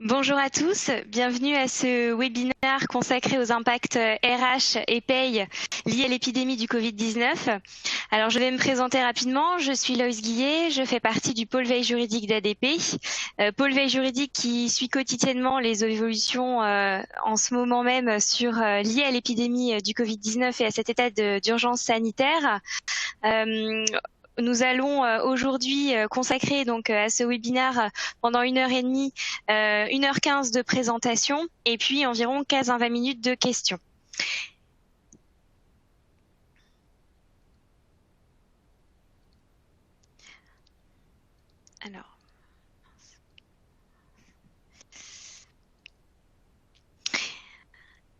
Bonjour à tous, bienvenue à ce webinaire consacré aux impacts RH et paye liés à l'épidémie du Covid-19. Alors je vais me présenter rapidement, je suis Loïs Guillet, je fais partie du pôle veille juridique d'ADP, pôle veille juridique qui suit quotidiennement les évolutions en ce moment même liées à l'épidémie du Covid-19 et à cet état d'urgence sanitaire. Nous allons aujourd'hui consacrer donc à ce webinaire pendant 1h30, 1h15 de présentation et puis environ 15 à 20 minutes de questions.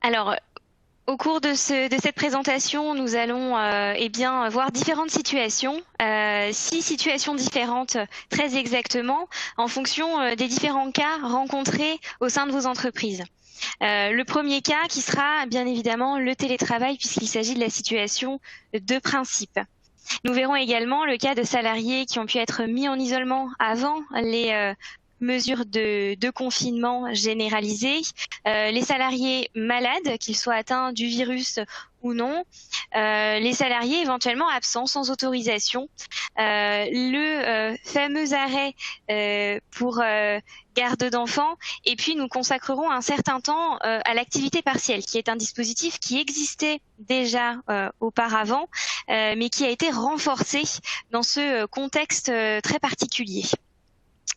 Alors, au cours de cette présentation, nous allons voir différentes situations, 6 situations différentes très exactement, en fonction des différents cas rencontrés au sein de vos entreprises. Le premier cas qui sera bien évidemment le télétravail puisqu'il s'agit de la situation de principe. Nous verrons également le cas de salariés qui ont pu être mis en isolement avant les mesures de confinement généralisées, les salariés malades, qu'ils soient atteints du virus ou non, les salariés éventuellement absents sans autorisation, le fameux arrêt pour garde d'enfants, et puis nous consacrerons un certain temps à l'activité partielle, qui est un dispositif qui existait déjà auparavant, mais qui a été renforcé dans ce contexte très particulier.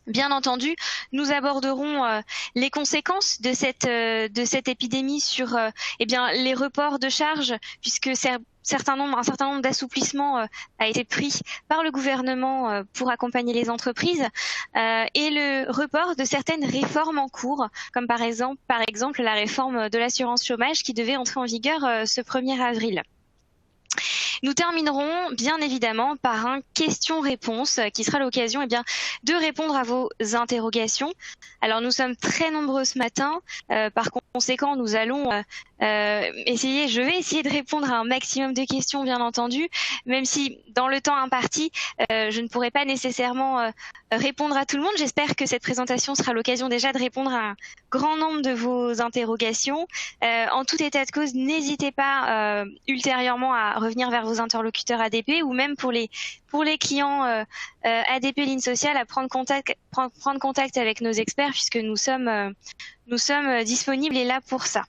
Bien entendu, nous aborderons les conséquences de cette épidémie sur les reports de charges, puisque un certain nombre d'assouplissements a été pris par le gouvernement pour accompagner les entreprises, et le report de certaines réformes en cours, comme par exemple la réforme de l'assurance chômage qui devait entrer en vigueur ce 1er avril. Nous terminerons bien évidemment par un question-réponse qui sera l'occasion de répondre à vos interrogations. Alors nous sommes très nombreux ce matin, par conséquent nous allons je vais essayer de répondre à un maximum de questions bien entendu, même si dans le temps imparti, je ne pourrai pas nécessairement répondre à tout le monde. J'espère que cette présentation sera l'occasion déjà de répondre à un grand nombre de vos interrogations. En tout état de cause, n'hésitez pas ultérieurement à revenir vers vos interlocuteurs ADP ou même pour les clients ADP Ligne Sociale à prendre contact avec nos experts puisque nous sommes disponibles et là pour ça.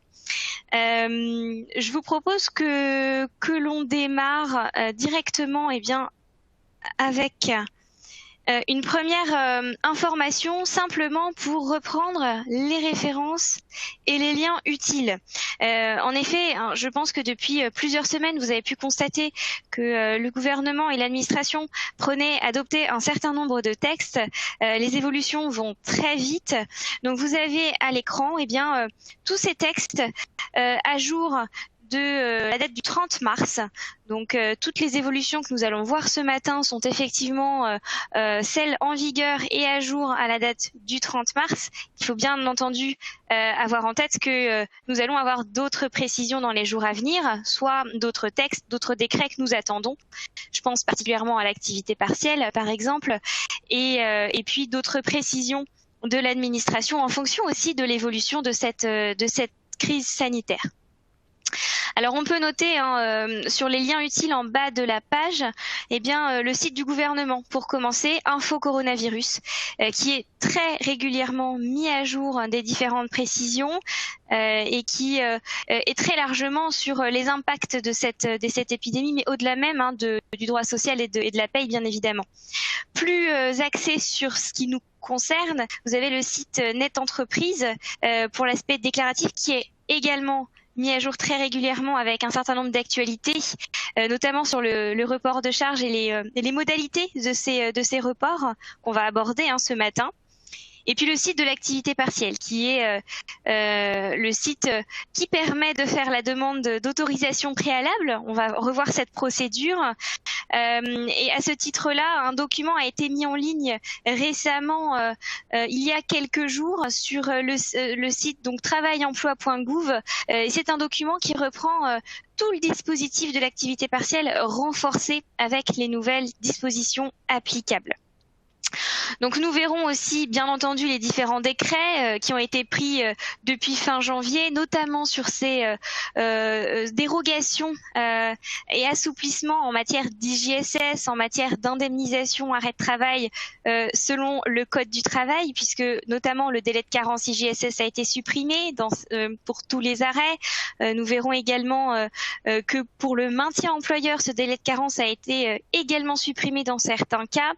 Je vous propose que l'on démarre directement avec une première information simplement pour reprendre les références et les liens utiles. En effet, je pense que depuis plusieurs semaines, vous avez pu constater que le gouvernement et l'administration adoptaient un certain nombre de textes. Les évolutions vont très vite. Donc vous avez à l'écran tous ces textes à jour de la date du 30 mars. Donc toutes les évolutions que nous allons voir ce matin sont effectivement celles en vigueur et à jour à la date du 30 mars. Il faut bien entendu avoir en tête que nous allons avoir d'autres précisions dans les jours à venir, soit d'autres textes, d'autres décrets que nous attendons. Je pense particulièrement à l'activité partielle par exemple, et puis d'autres précisions de l'administration en fonction aussi de l'évolution de cette crise sanitaire. Alors on peut noter sur les liens utiles en bas de la page, le site du gouvernement pour commencer, Info Coronavirus, qui est très régulièrement mis à jour des différentes précisions et qui est très largement sur les impacts de cette épidémie, mais au-delà même du droit social et de la paye bien évidemment. Plus axé sur ce qui nous concerne, vous avez le site Net Entreprise pour l'aspect déclaratif qui est également mis à jour très régulièrement avec un certain nombre d'actualités, notamment sur le report de charges et les modalités de ces reports qu'on va aborder ce matin. Et puis le site de l'activité partielle, qui est le site qui permet de faire la demande d'autorisation préalable. On va revoir cette procédure. Et à ce titre-là, un document a été mis en ligne récemment, il y a quelques jours, sur le site donc travail-emploi.gouv. Et c'est un document qui reprend tout le dispositif de l'activité partielle renforcé avec les nouvelles dispositions applicables. Donc nous verrons aussi, bien entendu, les différents décrets qui ont été pris depuis fin janvier, notamment sur ces dérogations et assouplissements en matière d'IJSS, en matière d'indemnisation arrêt de travail selon le Code du travail, puisque notamment le délai de carence IJSS a été supprimé pour tous les arrêts. Nous verrons également que pour le maintien employeur, ce délai de carence a été également supprimé dans certains cas.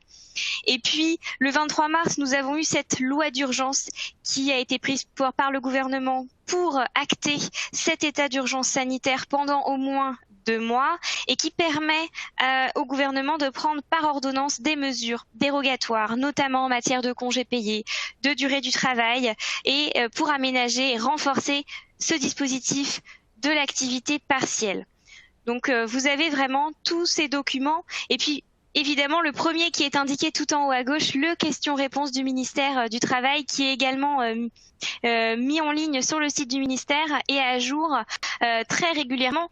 Et puis, le 23 mars, nous avons eu cette loi d'urgence qui a été prise par le gouvernement pour acter cet état d'urgence sanitaire pendant au moins 2 mois et qui permet au gouvernement de prendre par ordonnance des mesures dérogatoires, notamment en matière de congés payés, de durée du travail et pour aménager et renforcer ce dispositif de l'activité partielle. Donc, vous avez vraiment tous ces documents et puis évidemment, le premier qui est indiqué tout en haut à gauche, le question-réponse du ministère du Travail, qui est également mis en ligne sur le site du ministère et à jour très régulièrement.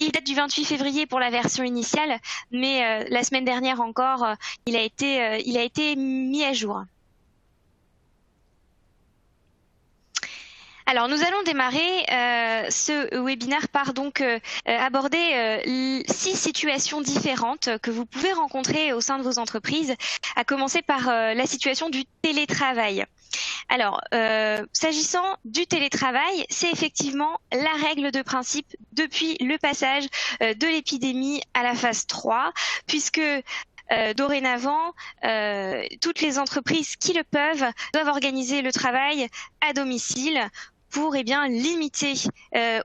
Il date du 28 février pour la version initiale, mais la semaine dernière encore, il a été mis à jour. Alors, nous allons démarrer ce webinaire par donc aborder 6 situations différentes que vous pouvez rencontrer au sein de vos entreprises, à commencer par la situation du télétravail. Alors, s'agissant du télétravail, c'est effectivement la règle de principe depuis le passage de l'épidémie à la phase 3, puisque dorénavant, toutes les entreprises qui le peuvent doivent organiser le travail à domicile pour limiter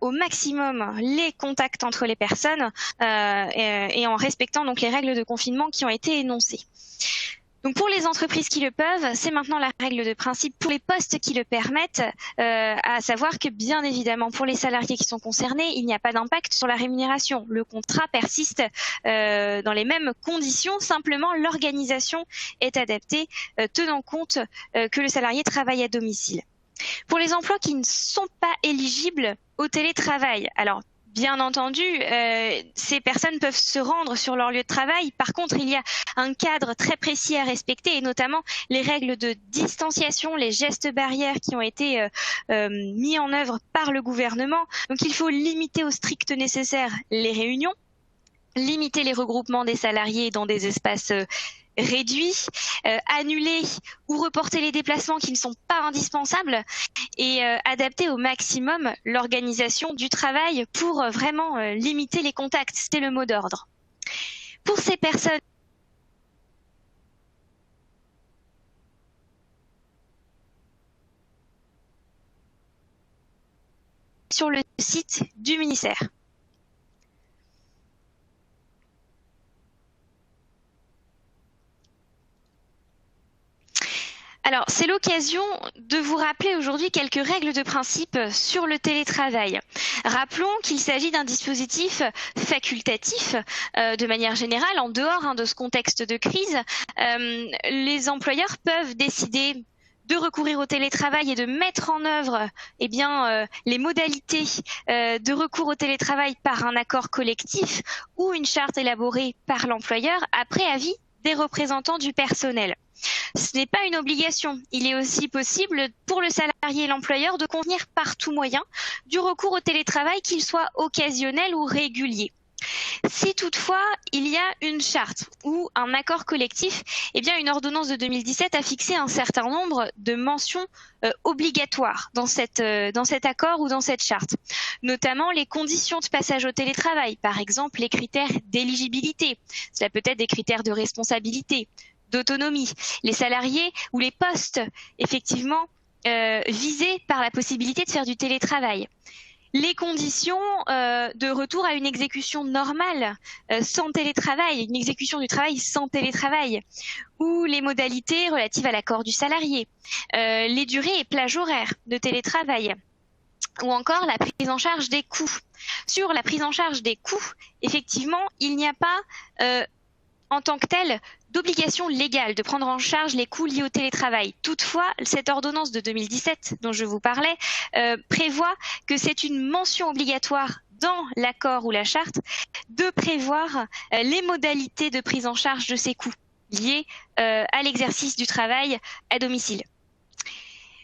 au maximum les contacts entre les personnes et en respectant donc les règles de confinement qui ont été énoncées. Donc pour les entreprises qui le peuvent, c'est maintenant la règle de principe pour les postes qui le permettent, à savoir que bien évidemment pour les salariés qui sont concernés, il n'y a pas d'impact sur la rémunération. Le contrat persiste dans les mêmes conditions, simplement l'organisation est adaptée tenant compte que le salarié travaille à domicile. Pour les emplois qui ne sont pas éligibles au télétravail, alors bien entendu, ces personnes peuvent se rendre sur leur lieu de travail. Par contre, il y a un cadre très précis à respecter et notamment les règles de distanciation, les gestes barrières qui ont été mis en œuvre par le gouvernement. Donc, il faut limiter au strict nécessaire les réunions, limiter les regroupements des salariés dans des espaces réduits, annuler ou reporter les déplacements qui ne sont pas indispensables et adapter au maximum l'organisation du travail pour vraiment limiter les contacts. C'était le mot d'ordre. Pour ces personnes sur le site du ministère. Alors, c'est l'occasion de vous rappeler aujourd'hui quelques règles de principe sur le télétravail. Rappelons qu'il s'agit d'un dispositif facultatif de manière générale, en dehors de ce contexte de crise. Les employeurs peuvent décider de recourir au télétravail et de mettre en œuvre les modalités de recours au télétravail par un accord collectif ou une charte élaborée par l'employeur après avis des représentants du personnel. Ce n'est pas une obligation. Il est aussi possible pour le salarié et l'employeur de convenir par tout moyen du recours au télétravail, qu'il soit occasionnel ou régulier. Si toutefois il y a une charte ou un accord collectif, une ordonnance de 2017 a fixé un certain nombre de mentions obligatoires dans cet accord ou dans cette charte, notamment les conditions de passage au télétravail, par exemple les critères d'éligibilité, cela peut être des critères de responsabilité, d'autonomie, les salariés ou les postes effectivement visés par la possibilité de faire du télétravail. Les conditions de retour à une exécution normale sans télétravail, une exécution du travail sans télétravail, ou les modalités relatives à l'accord du salarié, les durées et plages horaires de télétravail, ou encore la prise en charge des coûts. Sur la prise en charge des coûts, effectivement, il n'y a pas en tant que tel d'obligation légale de prendre en charge les coûts liés au télétravail. Toutefois, cette ordonnance de 2017 dont je vous parlais prévoit que c'est une mention obligatoire dans l'accord ou la charte de prévoir les modalités de prise en charge de ces coûts. liées à l'exercice du travail à domicile.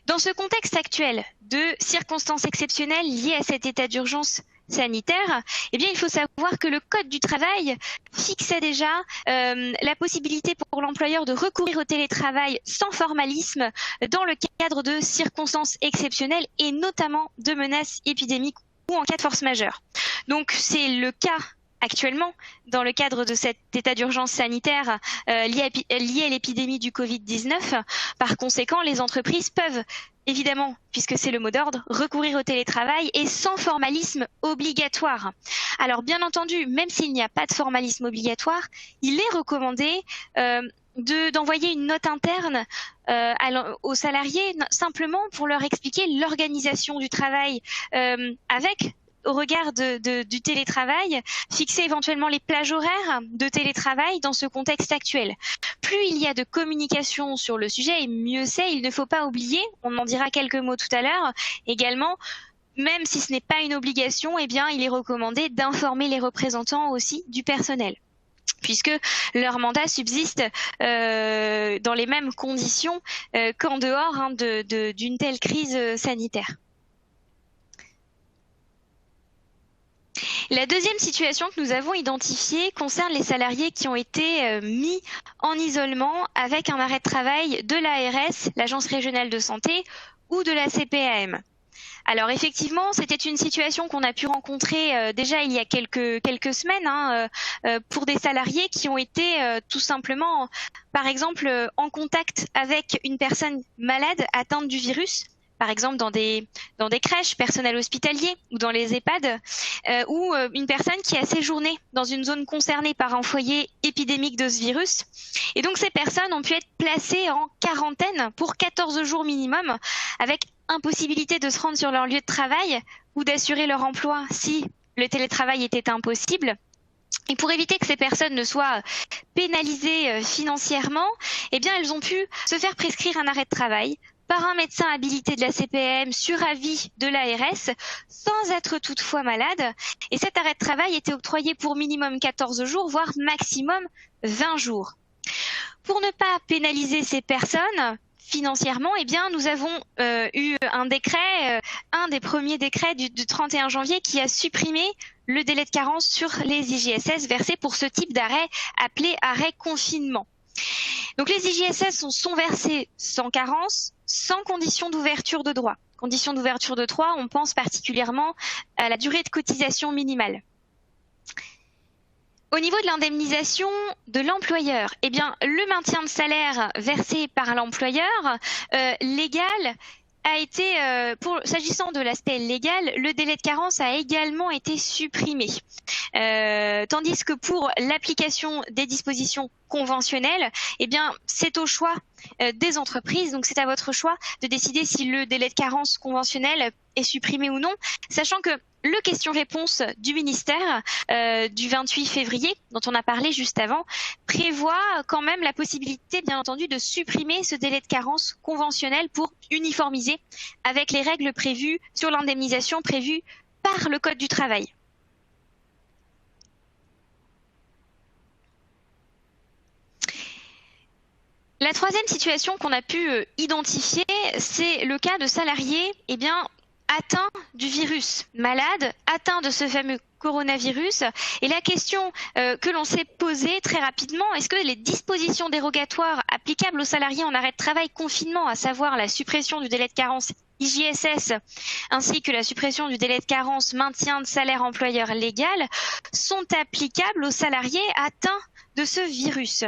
Dans ce contexte actuel de circonstances exceptionnelles liées à cet état d'urgence sanitaire, eh bien, il faut savoir que le Code du travail fixait déjà la possibilité pour l'employeur de recourir au télétravail sans formalisme dans le cadre de circonstances exceptionnelles et notamment de menaces épidémiques ou en cas de force majeure. Donc, c'est le cas actuellement dans le cadre de cet état d'urgence sanitaire lié à l'épidémie du Covid-19. Par conséquent, les entreprises peuvent évidemment, puisque c'est le mot d'ordre, recourir au télétravail et sans formalisme obligatoire. Alors bien entendu, même s'il n'y a pas de formalisme obligatoire, il est recommandé d'envoyer une note interne aux salariés simplement pour leur expliquer l'organisation du travail avec au regard du télétravail, fixer éventuellement les plages horaires de télétravail dans ce contexte actuel. Plus il y a de communication sur le sujet, et mieux c'est. Il ne faut pas oublier, on en dira quelques mots tout à l'heure, également, même si ce n'est pas une obligation, eh bien, il est recommandé d'informer les représentants aussi du personnel, puisque leur mandat subsiste dans les mêmes conditions qu'en dehors d'une telle crise sanitaire. La deuxième situation que nous avons identifiée concerne les salariés qui ont été mis en isolement avec un arrêt de travail de l'ARS, l'Agence régionale de santé, ou de la CPAM. Alors effectivement, c'était une situation qu'on a pu rencontrer déjà il y a quelques semaines pour des salariés qui ont été tout simplement, par exemple, en contact avec une personne malade atteinte du virus, par exemple dans des crèches, personnel hospitalier ou dans les EHPAD, ou une personne qui a séjourné dans une zone concernée par un foyer épidémique de ce virus. Et donc ces personnes ont pu être placées en quarantaine pour 14 jours minimum, avec impossibilité de se rendre sur leur lieu de travail ou d'assurer leur emploi si le télétravail était impossible. Et pour éviter que ces personnes ne soient pénalisées financièrement, eh bien elles ont pu se faire prescrire un arrêt de travail par un médecin habilité de la CPAM sur avis de l'ARS, sans être toutefois malade. Et cet arrêt de travail était octroyé pour minimum 14 jours, voire maximum 20 jours. Pour ne pas pénaliser ces personnes financièrement, eh bien, nous avons eu un décret, un des premiers décrets du 31 janvier qui a supprimé le délai de carence sur les IJSS versés pour ce type d'arrêt appelé arrêt confinement. Donc les IJSS sont versés sans carence, sans condition d'ouverture de droit. Condition d'ouverture de droit, on pense particulièrement à la durée de cotisation minimale. Au niveau de l'indemnisation de l'employeur, eh bien, le maintien de salaire versé par l'employeur légal a été, s'agissant de l'aspect légal, le délai de carence a également été supprimé. Tandis que pour l'application des dispositions conventionnelles, eh bien, c'est au choix des entreprises. Donc, c'est à votre choix de décider si le délai de carence conventionnel est supprimé ou non, sachant que le question-réponse du ministère du 28 février, dont on a parlé juste avant, prévoit quand même la possibilité, bien entendu, de supprimer ce délai de carence conventionnel pour uniformiser avec les règles prévues sur l'indemnisation prévues par le Code du travail. La troisième situation qu'on a pu identifier, c'est le cas de salariés atteints du virus, malades, atteints de ce fameux coronavirus. Et la question que l'on s'est posée très rapidement, est-ce que les dispositions dérogatoires applicables aux salariés en arrêt de travail confinement, à savoir la suppression du délai de carence IJSS ainsi que la suppression du délai de carence maintien de salaire employeur légal, sont applicables aux salariés atteints de ce virus?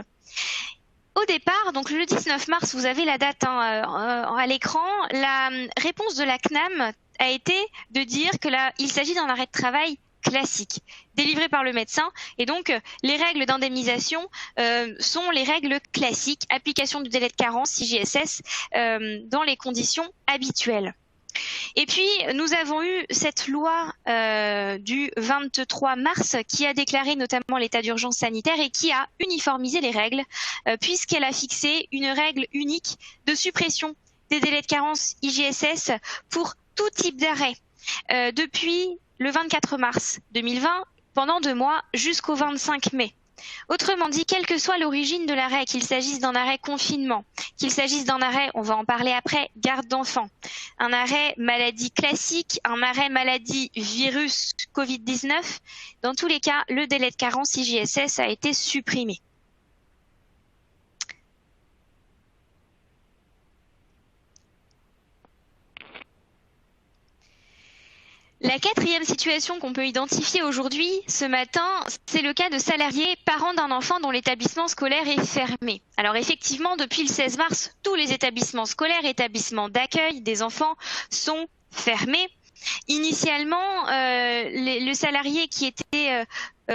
Au départ, donc le 19 mars, vous avez la date à l'écran, la réponse de la CNAM a été de dire que il s'agit d'un arrêt de travail classique, délivré par le médecin, et donc les règles d'indemnisation sont les règles classiques, application du délai de carence IJSS dans les conditions habituelles. Et puis, nous avons eu cette loi du 23 mars qui a déclaré notamment l'état d'urgence sanitaire et qui a uniformisé les règles puisqu'elle a fixé une règle unique de suppression des délais de carence IJSS pour tout type d'arrêt depuis le 24 mars 2020 pendant 2 mois jusqu'au 25 mai. Autrement dit, quelle que soit l'origine de l'arrêt, qu'il s'agisse d'un arrêt confinement, qu'il s'agisse d'un arrêt, on va en parler après, garde d'enfant, un arrêt maladie classique, un arrêt maladie virus Covid-19, dans tous les cas, le délai de carence IJSS a été supprimé. La quatrième situation qu'on peut identifier aujourd'hui, ce matin, c'est le cas de salariés parents d'un enfant dont l'établissement scolaire est fermé. Alors effectivement, depuis le 16 mars, tous les établissements scolaires, établissements d'accueil des enfants sont fermés. Initialement, le salarié qui était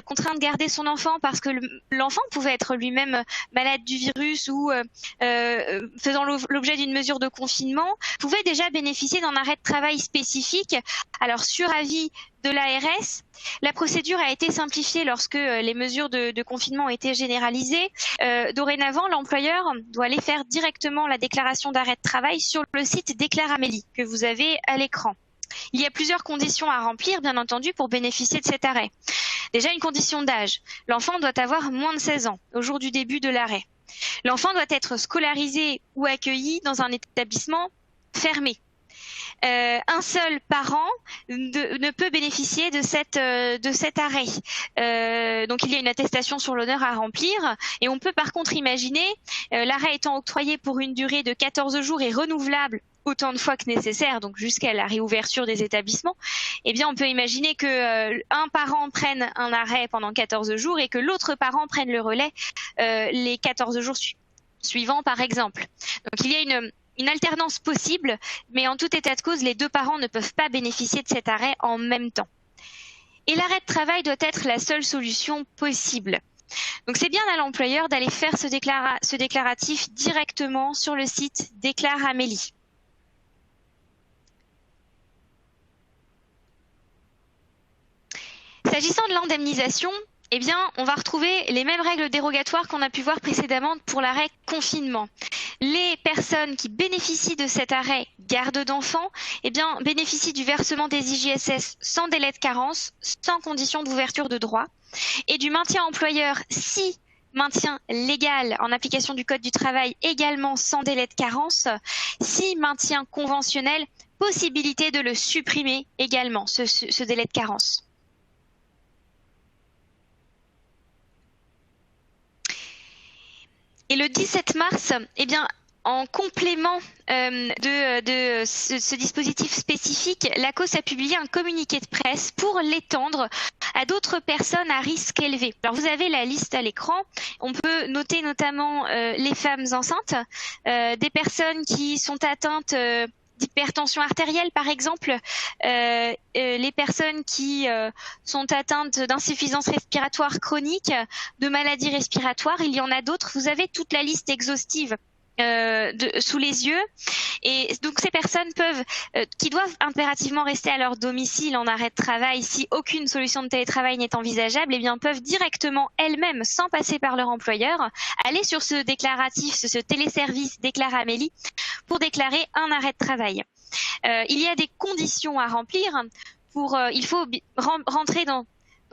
contraint de garder son enfant parce que l'enfant pouvait être lui-même malade du virus ou faisant l'objet d'une mesure de confinement, pouvait déjà bénéficier d'un arrêt de travail spécifique. Alors, sur avis de l'ARS, la procédure a été simplifiée lorsque les mesures de confinement ont été généralisées. Dorénavant, l'employeur doit aller faire directement la déclaration d'arrêt de travail sur le site Déclare Amélie que vous avez à l'écran. Il y a plusieurs conditions à remplir, bien entendu, pour bénéficier de cet arrêt. Déjà, une condition d'âge. L'enfant doit avoir moins de 16 ans au jour du début de l'arrêt. L'enfant doit être scolarisé ou accueilli dans un établissement fermé. Un seul parent ne peut bénéficier de cet arrêt. Donc il y a une attestation sur l'honneur à remplir et on peut par contre imaginer, l'arrêt étant octroyé pour une durée de 14 jours et renouvelable autant de fois que nécessaire, donc jusqu'à la réouverture des établissements, eh bien on peut imaginer que un parent prenne un arrêt pendant 14 jours et que l'autre parent prenne le relais les 14 jours suivants par exemple. Donc il y a une alternance possible, mais en tout état de cause, les deux parents ne peuvent pas bénéficier de cet arrêt en même temps. Et l'arrêt de travail doit être la seule solution possible. Donc c'est bien à l'employeur d'aller faire ce déclaratif directement sur le site Déclare Amélie. S'agissant de l'indemnisation, eh bien, on va retrouver les mêmes règles dérogatoires qu'on a pu voir précédemment pour l'arrêt confinement. Les personnes qui bénéficient de cet arrêt garde d'enfants, eh bien, bénéficient du versement des IJSS sans délai de carence, sans condition d'ouverture de droit, et du maintien employeur si maintien légal en application du Code du travail également sans délai de carence, si maintien conventionnel, possibilité de le supprimer également, ce délai de carence. Et le 17 mars, eh bien, en complément de ce dispositif spécifique, l'ACOSS a publié un communiqué de presse pour l'étendre à d'autres personnes à risque élevé. Alors vous avez la liste à l'écran. On peut noter notamment les femmes enceintes, des personnes qui sont atteintes d'hypertension artérielle par exemple, les personnes qui sont atteintes d'insuffisance respiratoire chronique, de maladies respiratoires, il y en a d'autres. Vous avez toute la liste exhaustive sous les yeux, et donc ces personnes qui doivent impérativement rester à leur domicile en arrêt de travail si aucune solution de télétravail n'est envisageable, eh bien peuvent directement elles-mêmes, sans passer par leur employeur, aller sur ce déclaratif, ce téléservice Déclare Amélie pour déclarer un arrêt de travail. Il y a des conditions à remplir il faut rentrer dans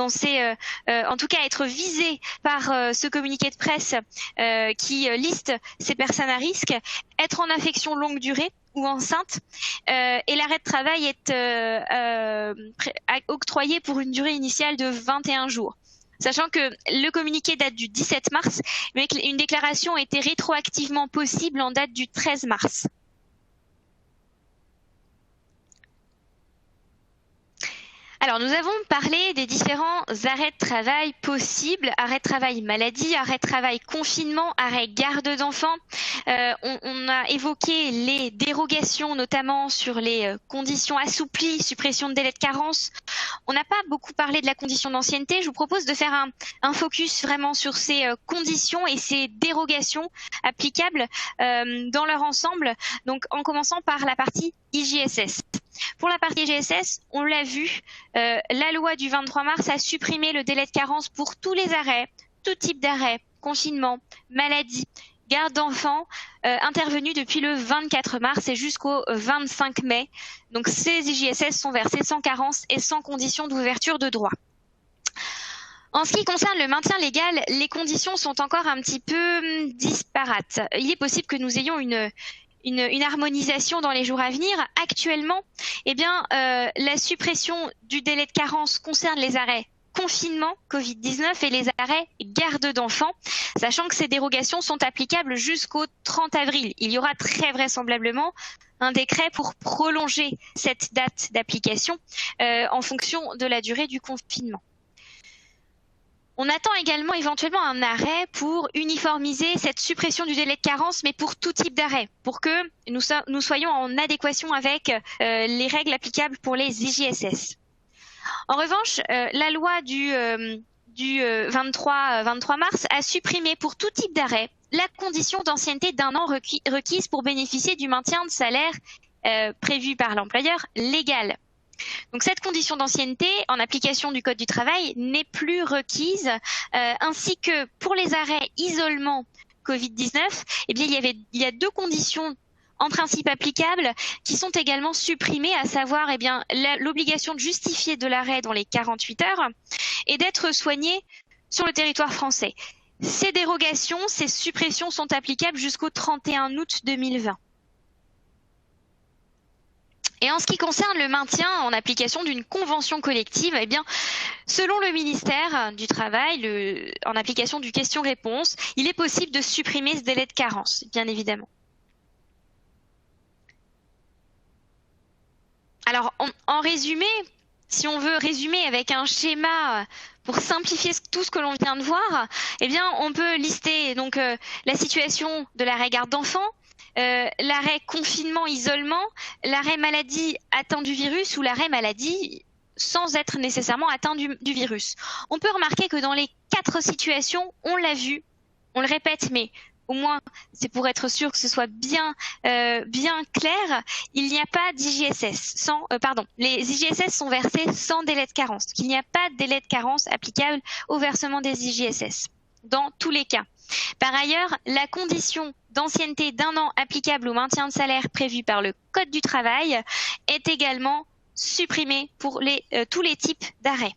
ces, en tout cas être visé par ce communiqué de presse qui liste ces personnes à risque, être en affection longue durée ou enceinte, et l'arrêt de travail est octroyé pour une durée initiale de 21 jours. Sachant que le communiqué date du 17 mars, mais qu'une déclaration était rétroactivement possible en date du 13 mars. Alors, nous avons parlé des différents arrêts de travail possibles, arrêt de travail maladie, arrêt de travail confinement, arrêt garde d'enfants. On a évoqué les dérogations, notamment sur les conditions assouplies, suppression de délai de carence. On n'a pas beaucoup parlé de la condition d'ancienneté. Je vous propose de faire un focus vraiment sur ces conditions et ces dérogations applicables dans leur ensemble. Donc, en commençant par la partie IJSS. Pour la partie IJSS, on l'a vu, la loi du 23 mars a supprimé le délai de carence pour tous les arrêts, tout type d'arrêt, confinement, maladie, garde d'enfants, intervenus depuis le 24 mars et jusqu'au 25 mai. Donc ces IJSS sont versés sans carence et sans condition d'ouverture de droit. En ce qui concerne le maintien légal, les conditions sont encore un petit peu disparates. Il est possible que nous ayons une harmonisation dans les jours à venir. Actuellement, eh bien, la suppression du délai de carence concerne les arrêts confinement Covid-19 et les arrêts garde d'enfants, sachant que ces dérogations sont applicables jusqu'au 30 avril. Il y aura très vraisemblablement un décret pour prolonger cette date d'application en fonction de la durée du confinement. On attend également éventuellement un arrêt pour uniformiser cette suppression du délai de carence, mais pour tout type d'arrêt, pour que nous soyons en adéquation avec les règles applicables pour les IJSS. En revanche, la loi du 23 mars a supprimé pour tout type d'arrêt la condition d'ancienneté d'1 an requise pour bénéficier du maintien de salaire prévu par l'employeur légal. Donc cette condition d'ancienneté en application du Code du travail n'est plus requise, ainsi que pour les arrêts isolement Covid-19, eh bien il y a deux conditions en principe applicables qui sont également supprimées, à savoir eh bien l'obligation de justifier de l'arrêt dans les 48 heures et d'être soigné sur le territoire français. Ces dérogations, ces suppressions sont applicables jusqu'au 31 août 2020. Et en ce qui concerne le maintien en application d'une convention collective, eh bien, selon le ministère du Travail, en application du question-réponse, il est possible de supprimer ce délai de carence, bien évidemment. Alors, en résumé, si on veut résumer avec un schéma pour simplifier tout ce que l'on vient de voir, eh bien, on peut lister donc la situation de l'arrêt garde d'enfants, l'arrêt confinement-isolement, l'arrêt maladie atteint du virus ou l'arrêt maladie sans être nécessairement atteint du virus. On peut remarquer que dans les 4 situations, on l'a vu, on le répète, mais au moins c'est pour être sûr que ce soit bien clair, il n'y a pas d'IJSS les IJSS sont versés sans délai de carence. Il n'y a pas de délai de carence applicable au versement des IJSS dans tous les cas. Par ailleurs, la condition d'ancienneté d'1 an applicable au maintien de salaire prévu par le Code du travail est également supprimée pour tous les types d'arrêts.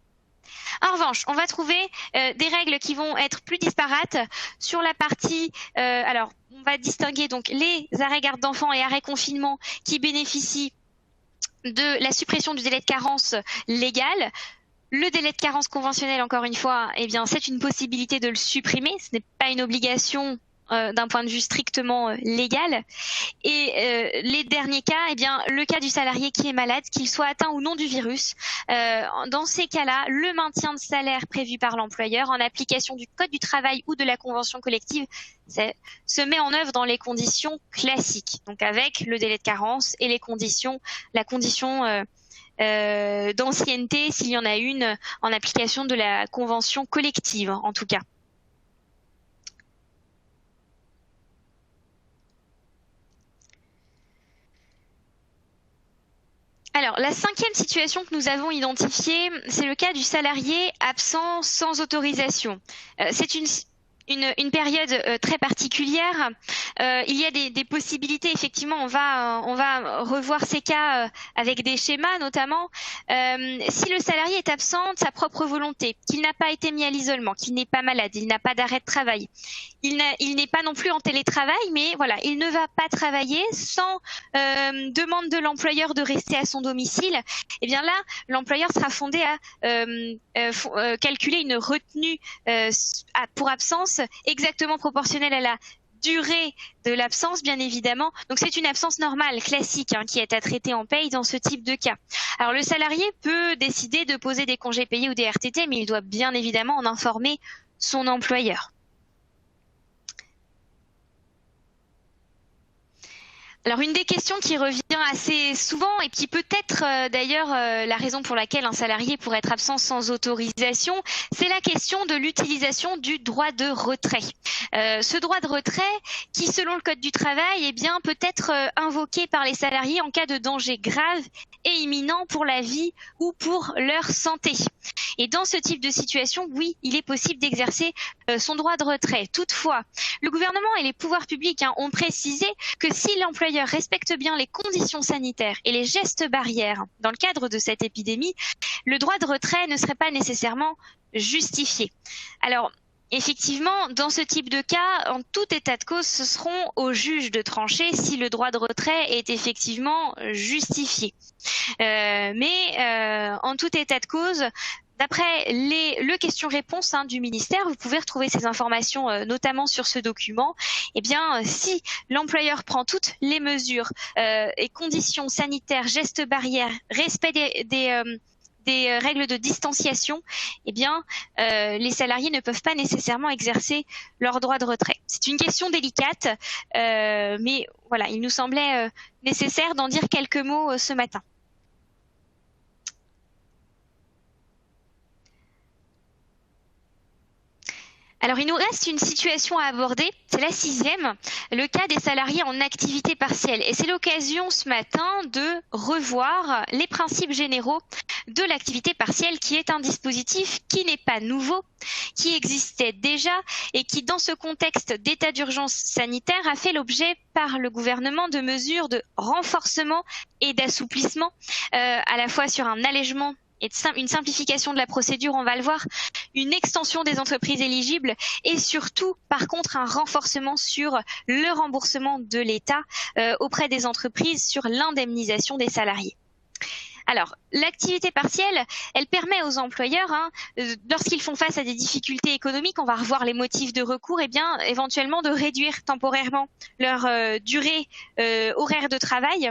En revanche, on va trouver des règles qui vont être plus disparates sur la partie. Alors, on va distinguer donc les arrêts garde d'enfants et arrêts confinement qui bénéficient de la suppression du délai de carence légal. Le délai de carence conventionnel, encore une fois, eh bien, c'est une possibilité de le supprimer. Ce n'est pas une obligation d'un point de vue strictement légal. Et les derniers cas, eh bien, le cas du salarié qui est malade, qu'il soit atteint ou non du virus, dans ces cas-là, le maintien de salaire prévu par l'employeur en application du Code du travail ou de la convention collective se met en œuvre dans les conditions classiques, donc avec le délai de carence et la condition d'ancienneté, s'il y en a une, en application de la convention collective, en tout cas. Alors, la 5e situation que nous avons identifiée, c'est le cas du salarié absent sans autorisation. C'est une période très particulière. Il y a des possibilités, effectivement, on va revoir ces cas avec des schémas notamment. Si le salarié est absent de sa propre volonté, qu'il n'a pas été mis à l'isolement, qu'il n'est pas malade, il n'a pas d'arrêt de travail, il n'est pas non plus en télétravail, mais voilà, il ne va pas travailler sans demande de l'employeur de rester à son domicile, et bien là, l'employeur sera fondé à calculer une retenue pour absence exactement proportionnelle à la durée de l'absence, bien évidemment. Donc c'est une absence normale, classique, qui est à traiter en paye dans ce type de cas. Alors le salarié peut décider de poser des congés payés ou des RTT, mais il doit bien évidemment en informer son employeur. Alors une des questions qui revient assez souvent et qui peut être d'ailleurs la raison pour laquelle un salarié pourrait être absent sans autorisation, c'est la question de l'utilisation du droit de retrait. Ce droit de retrait qui, selon le Code du travail, eh bien, peut être invoqué par les salariés en cas de danger grave et imminent pour la vie ou pour leur santé. Et dans ce type de situation, oui, il est possible d'exercer son droit de retrait. Toutefois, le gouvernement et les pouvoirs publics ont précisé que si l'employeur respecte bien les conditions sanitaires et les gestes barrières dans le cadre de cette épidémie, le droit de retrait ne serait pas nécessairement justifié. Alors, effectivement, dans ce type de cas, en tout état de cause, ce seront aux juges de trancher si le droit de retrait est effectivement justifié. En tout état de cause, d'après le question-réponse du ministère, vous pouvez retrouver ces informations notamment sur ce document. Eh bien, si l'employeur prend toutes les mesures et conditions sanitaires, gestes barrières, respect des règles de distanciation, eh bien, les salariés ne peuvent pas nécessairement exercer leur droit de retrait. C'est une question délicate, mais voilà, il nous semblait nécessaire d'en dire quelques mots ce matin. Alors, il nous reste une situation à aborder, c'est la 6e, le cas des salariés en activité partielle. Et c'est l'occasion ce matin de revoir les principes généraux de l'activité partielle, qui est un dispositif qui n'est pas nouveau, qui existait déjà et qui, dans ce contexte d'état d'urgence sanitaire, a fait l'objet par le gouvernement de mesures de renforcement et d'assouplissement, à la fois sur un allègement et une simplification de la procédure, on va le voir, une extension des entreprises éligibles et surtout, par contre, un renforcement sur le remboursement de l'État auprès des entreprises sur l'indemnisation des salariés. Alors, l'activité partielle, elle permet aux employeurs, lorsqu'ils font face à des difficultés économiques, on va revoir les motifs de recours, et bien éventuellement de réduire temporairement leur durée horaire de travail,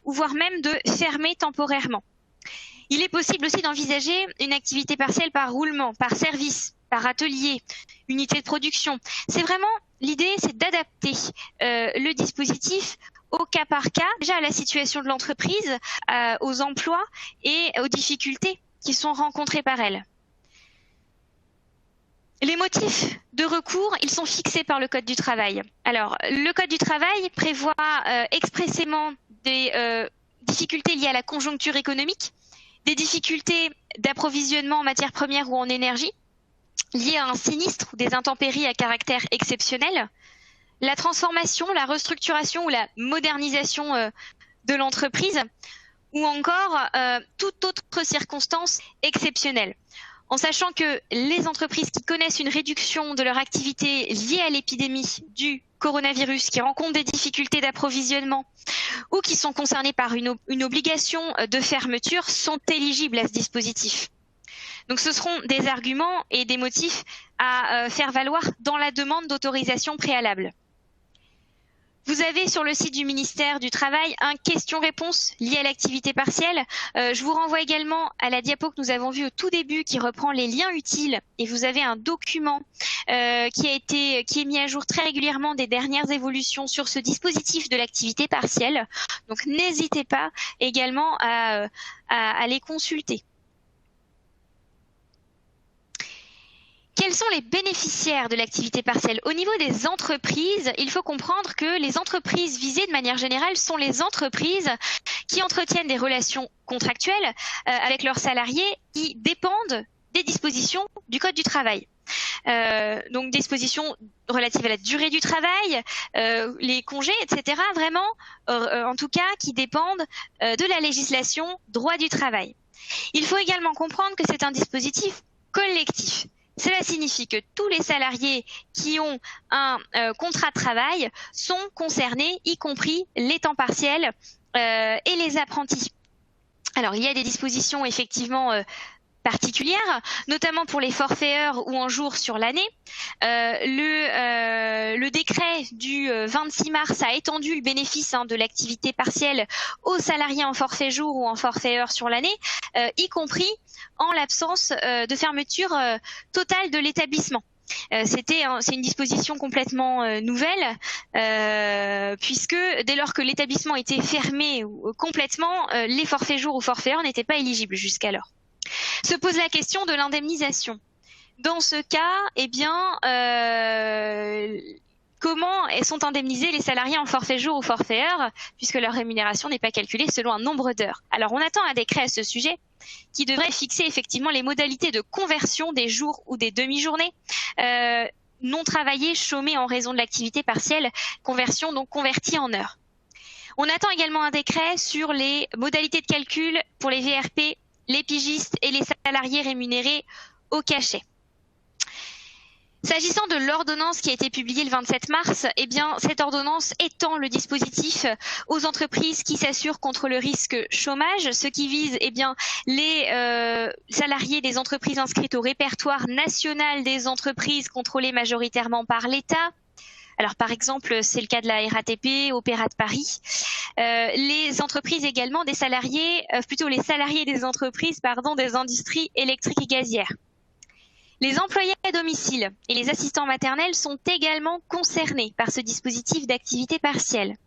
ou voire même de fermer temporairement. Il est possible aussi d'envisager une activité partielle par roulement, par service, par atelier, unité de production. C'est vraiment l'idée, c'est d'adapter le dispositif au cas par cas, déjà à la situation de l'entreprise, aux emplois et aux difficultés qui sont rencontrées par elle. Les motifs de recours, ils sont fixés par le Code du travail. Alors, le Code du travail prévoit expressément des difficultés liées à la conjoncture économique, des difficultés d'approvisionnement en matières premières ou en énergie, liées à un sinistre ou des intempéries à caractère exceptionnel, la transformation, la restructuration ou la modernisation de l'entreprise, ou encore toute autre circonstance exceptionnelle. En sachant que les entreprises qui connaissent une réduction de leur activité liée à l'épidémie du coronavirus, qui rencontrent des difficultés d'approvisionnement ou qui sont concernées par une obligation de fermeture, sont éligibles à ce dispositif. Donc ce seront des arguments et des motifs à faire valoir dans la demande d'autorisation préalable. Vous avez sur le site du ministère du Travail un question-réponse lié à l'activité partielle. Je vous renvoie également à la diapo que nous avons vue au tout début qui reprend les liens utiles, et vous avez un document qui est mis à jour très régulièrement des dernières évolutions sur ce dispositif de l'activité partielle. Donc n'hésitez pas également à les consulter. Quels sont les bénéficiaires de l'activité partielle? Au niveau des entreprises, il faut comprendre que les entreprises visées de manière générale sont les entreprises qui entretiennent des relations contractuelles avec leurs salariés qui dépendent des dispositions du Code du travail. Donc dispositions relatives à la durée du travail, les congés, etc. Vraiment, en tout cas, qui dépendent de la législation droit du travail. Il faut également comprendre que c'est un dispositif collectif. Cela signifie que tous les salariés qui ont un contrat de travail sont concernés, y compris les temps partiels et les apprentis. Alors, il y a des dispositions effectivement particulières, notamment pour les forfaits heures ou en jours sur l'année. Le décret du 26 mars a étendu le bénéfice de l'activité partielle aux salariés en forfait jour ou en forfait heure sur l'année, y compris en l'absence de fermeture totale de l'établissement. C'est une disposition complètement nouvelle, puisque dès lors que l'établissement était fermé complètement, les forfaits jours ou forfaits heures n'étaient pas éligibles jusqu'alors. Se pose la question de l'indemnisation. Dans ce cas, eh bien, comment sont indemnisés les salariés en forfait jour ou forfait heure, puisque leur rémunération n'est pas calculée selon un nombre d'heures. Alors on attend un décret à ce sujet qui devrait fixer effectivement les modalités de conversion des jours ou des demi-journées non travaillées, chômées en raison de l'activité partielle, conversion donc convertie en heures. On attend également un décret sur les modalités de calcul pour les VRP, les pigistes et les salariés rémunérés au cachet. S'agissant de l'ordonnance qui a été publiée le 27 mars, eh bien, cette ordonnance étend le dispositif aux entreprises qui s'assurent contre le risque chômage, ce qui vise eh bien, les salariés des entreprises inscrites au répertoire national des entreprises contrôlées majoritairement par l'État. Alors par exemple, c'est le cas de la RATP, Opéra de Paris. Les entreprises également des salariés, les salariés des entreprises des industries électriques et gazières. Les employés à domicile et les assistants maternels sont également concernés par ce dispositif d'activité partielle.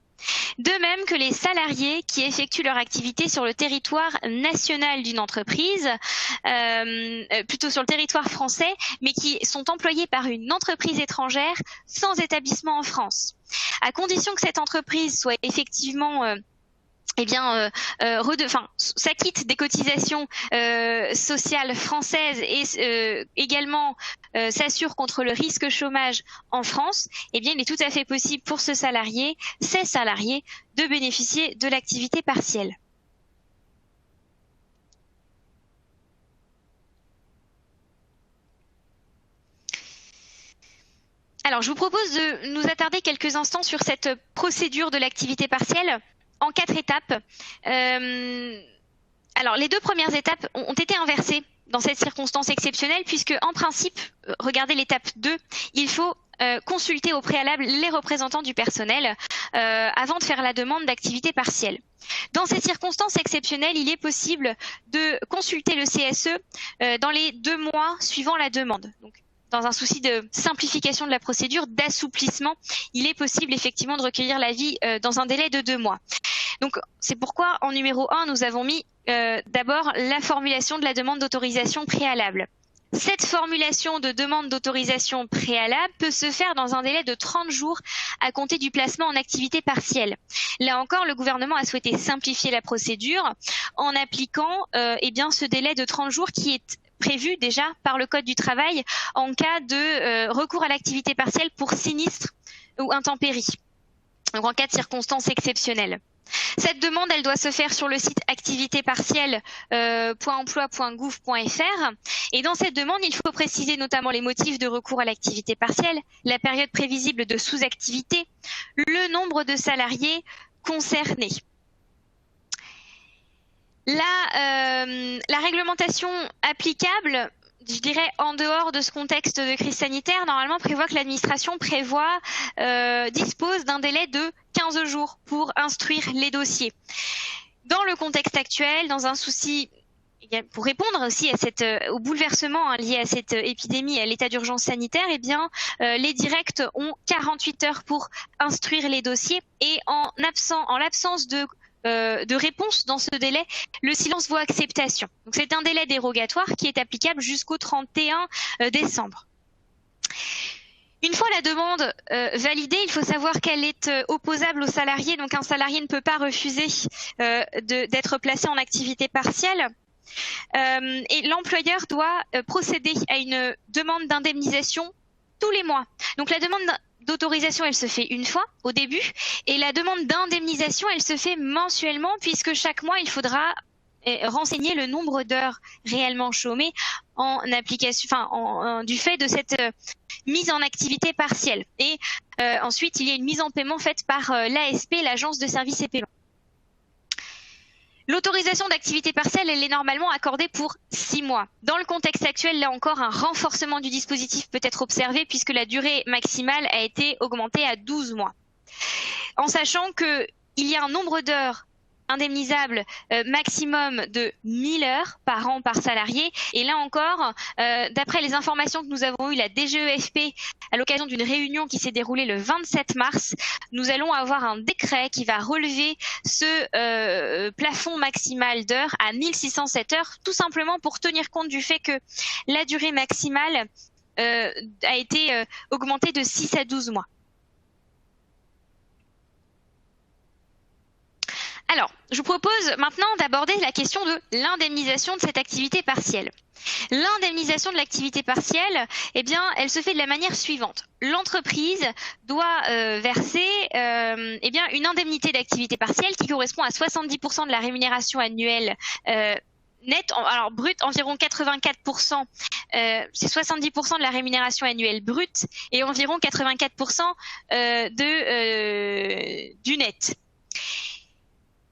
De même que les salariés qui effectuent leur activité sur le territoire national d'une entreprise, plutôt sur le territoire français, mais qui sont employés par une entreprise étrangère sans établissement en France. À condition que cette entreprise soit effectivement s'acquitte des cotisations sociales françaises et également s'assure contre le risque chômage en France, eh bien, il est tout à fait possible pour ces salariés, de bénéficier de l'activité partielle. Alors, je vous propose de nous attarder quelques instants sur cette procédure de l'activité partielle en 4 étapes. Alors, les 2 premières étapes ont été inversées dans cette circonstance exceptionnelle puisque, en principe, regardez l'étape 2, il faut consulter au préalable les représentants du personnel avant de faire la demande d'activité partielle. Dans ces circonstances exceptionnelles, il est possible de consulter le CSE dans les 2 mois suivant la demande. Donc, dans un souci de simplification de la procédure, d'assouplissement, il est possible effectivement de recueillir l'avis dans un délai de 2 mois. Donc c'est pourquoi en numéro 1, nous avons mis d'abord la formulation de la demande d'autorisation préalable. Cette formulation de demande d'autorisation préalable peut se faire dans un délai de 30 jours à compter du placement en activité partielle. Là encore, le gouvernement a souhaité simplifier la procédure en appliquant ce délai de 30 jours qui est prévu déjà par le Code du travail en cas de recours à l'activité partielle pour sinistre ou intempérie, donc en cas de circonstances exceptionnelles. Cette demande, elle doit se faire sur le site activitépartielle.emploi.gouv.fr et dans cette demande, il faut préciser notamment les motifs de recours à l'activité partielle, la période prévisible de sous-activité, le nombre de salariés concernés. La réglementation applicable, je dirais en dehors de ce contexte de crise sanitaire, normalement prévoit que l'administration dispose d'un délai de 15 jours pour instruire les dossiers. Dans le contexte actuel, dans un souci pour répondre aussi au bouleversement lié à cette épidémie, à l'état d'urgence sanitaire, les directs ont 48 heures pour instruire les dossiers et en l'absence de réponse dans ce délai, le silence vaut acceptation. Donc c'est un délai dérogatoire qui est applicable jusqu'au 31 décembre. Une fois la demande validée, il faut savoir qu'elle est opposable au salarié. Donc un salarié ne peut pas refuser d'être placé en activité partielle. Et l'employeur doit procéder à une demande d'indemnisation tous les mois. Donc la demande d'autorisation, elle se fait une fois au début et la demande d'indemnisation, elle se fait mensuellement puisque chaque mois, il faudra renseigner le nombre d'heures réellement chômées en application, du fait de cette mise en activité partielle. Et ensuite, il y a une mise en paiement faite par l'ASP, l'Agence de services et paiements. L'autorisation d'activité partielle, elle est normalement accordée pour 6 mois. Dans le contexte actuel, là encore, un renforcement du dispositif peut être observé puisque la durée maximale a été augmentée à 12 mois. En sachant qu'il y a un nombre d'heures indemnisable maximum de 1000 heures par an par salarié. Et là encore, d'après les informations que nous avons eues, la DGEFP, à l'occasion d'une réunion qui s'est déroulée le 27 mars, nous allons avoir un décret qui va relever ce plafond maximal d'heures à 1607 heures, tout simplement pour tenir compte du fait que la durée maximale a été augmentée de 6 à 12 mois. Alors, je vous propose maintenant d'aborder la question de l'indemnisation de cette activité partielle. L'indemnisation de l'activité partielle, eh bien, elle se fait de la manière suivante. L'entreprise doit verser eh bien, une indemnité d'activité partielle qui correspond à 70% de la rémunération annuelle net, alors brut environ 84%, c'est 70% de la rémunération annuelle brute et environ 84% du net.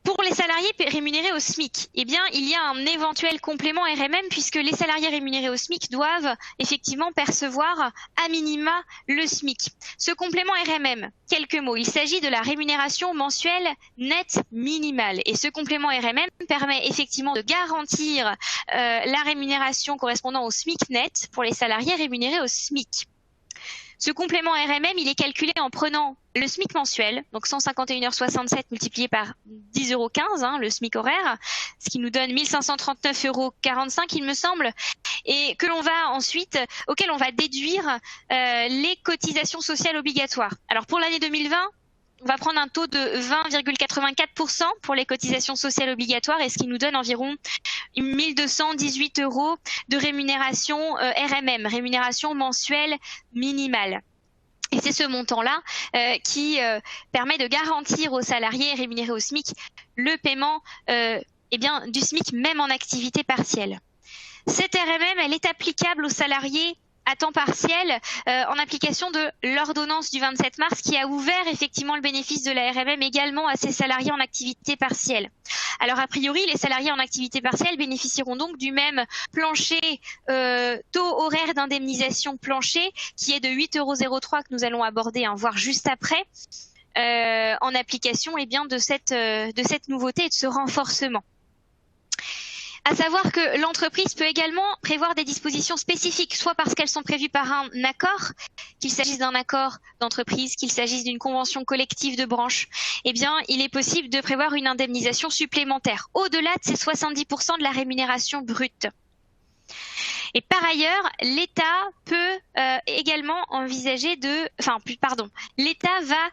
Pour les salariés rémunérés au SMIC, eh bien, il y a un éventuel complément RMM puisque les salariés rémunérés au SMIC doivent effectivement percevoir à minima le SMIC. Ce complément RMM, quelques mots, il s'agit de la rémunération mensuelle nette minimale. Et ce complément RMM permet effectivement de garantir la rémunération correspondant au SMIC net pour les salariés rémunérés au SMIC. Ce complément RMM, il est calculé en prenant le SMIC mensuel, donc 151,67 € multiplié par 10,15 €, le SMIC horaire, ce qui nous donne 1539,45 €, il me semble, et que l'on va ensuite, auquel on va déduire les cotisations sociales obligatoires. Alors pour l'année 2020, on va prendre un taux de 20,84% pour les cotisations sociales obligatoires, et ce qui nous donne environ 1218 € de rémunération RMM, rémunération mensuelle minimale. Et c'est ce montant-là qui permet de garantir aux salariés rémunérés au SMIC le paiement eh bien, du SMIC même en activité partielle. Cette RMM, elle est applicable aux salariés à temps partiel en application de l'ordonnance du 27 mars qui a ouvert effectivement le bénéfice de la RMM également à ces salariés en activité partielle. Alors a priori, les salariés en activité partielle bénéficieront donc du même plancher, taux horaire d'indemnisation plancher qui est de 8,03 € que nous allons aborder, voir juste après, en application eh bien, de cette nouveauté et de ce renforcement. À savoir que l'entreprise peut également prévoir des dispositions spécifiques, soit parce qu'elles sont prévues par un accord, qu'il s'agisse d'un accord d'entreprise, qu'il s'agisse d'une convention collective de branche, eh bien, il est possible de prévoir une indemnisation supplémentaire, au-delà de ces 70% de la rémunération brute. Et par ailleurs, l'État peut également envisager l'État va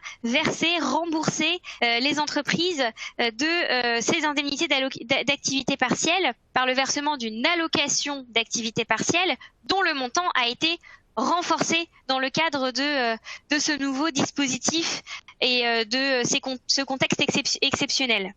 rembourser les entreprises de ces indemnités d'activité partielle par le versement d'une allocation d'activité partielle dont le montant a été renforcé dans le cadre de ce nouveau dispositif et de ce contexte exceptionnel.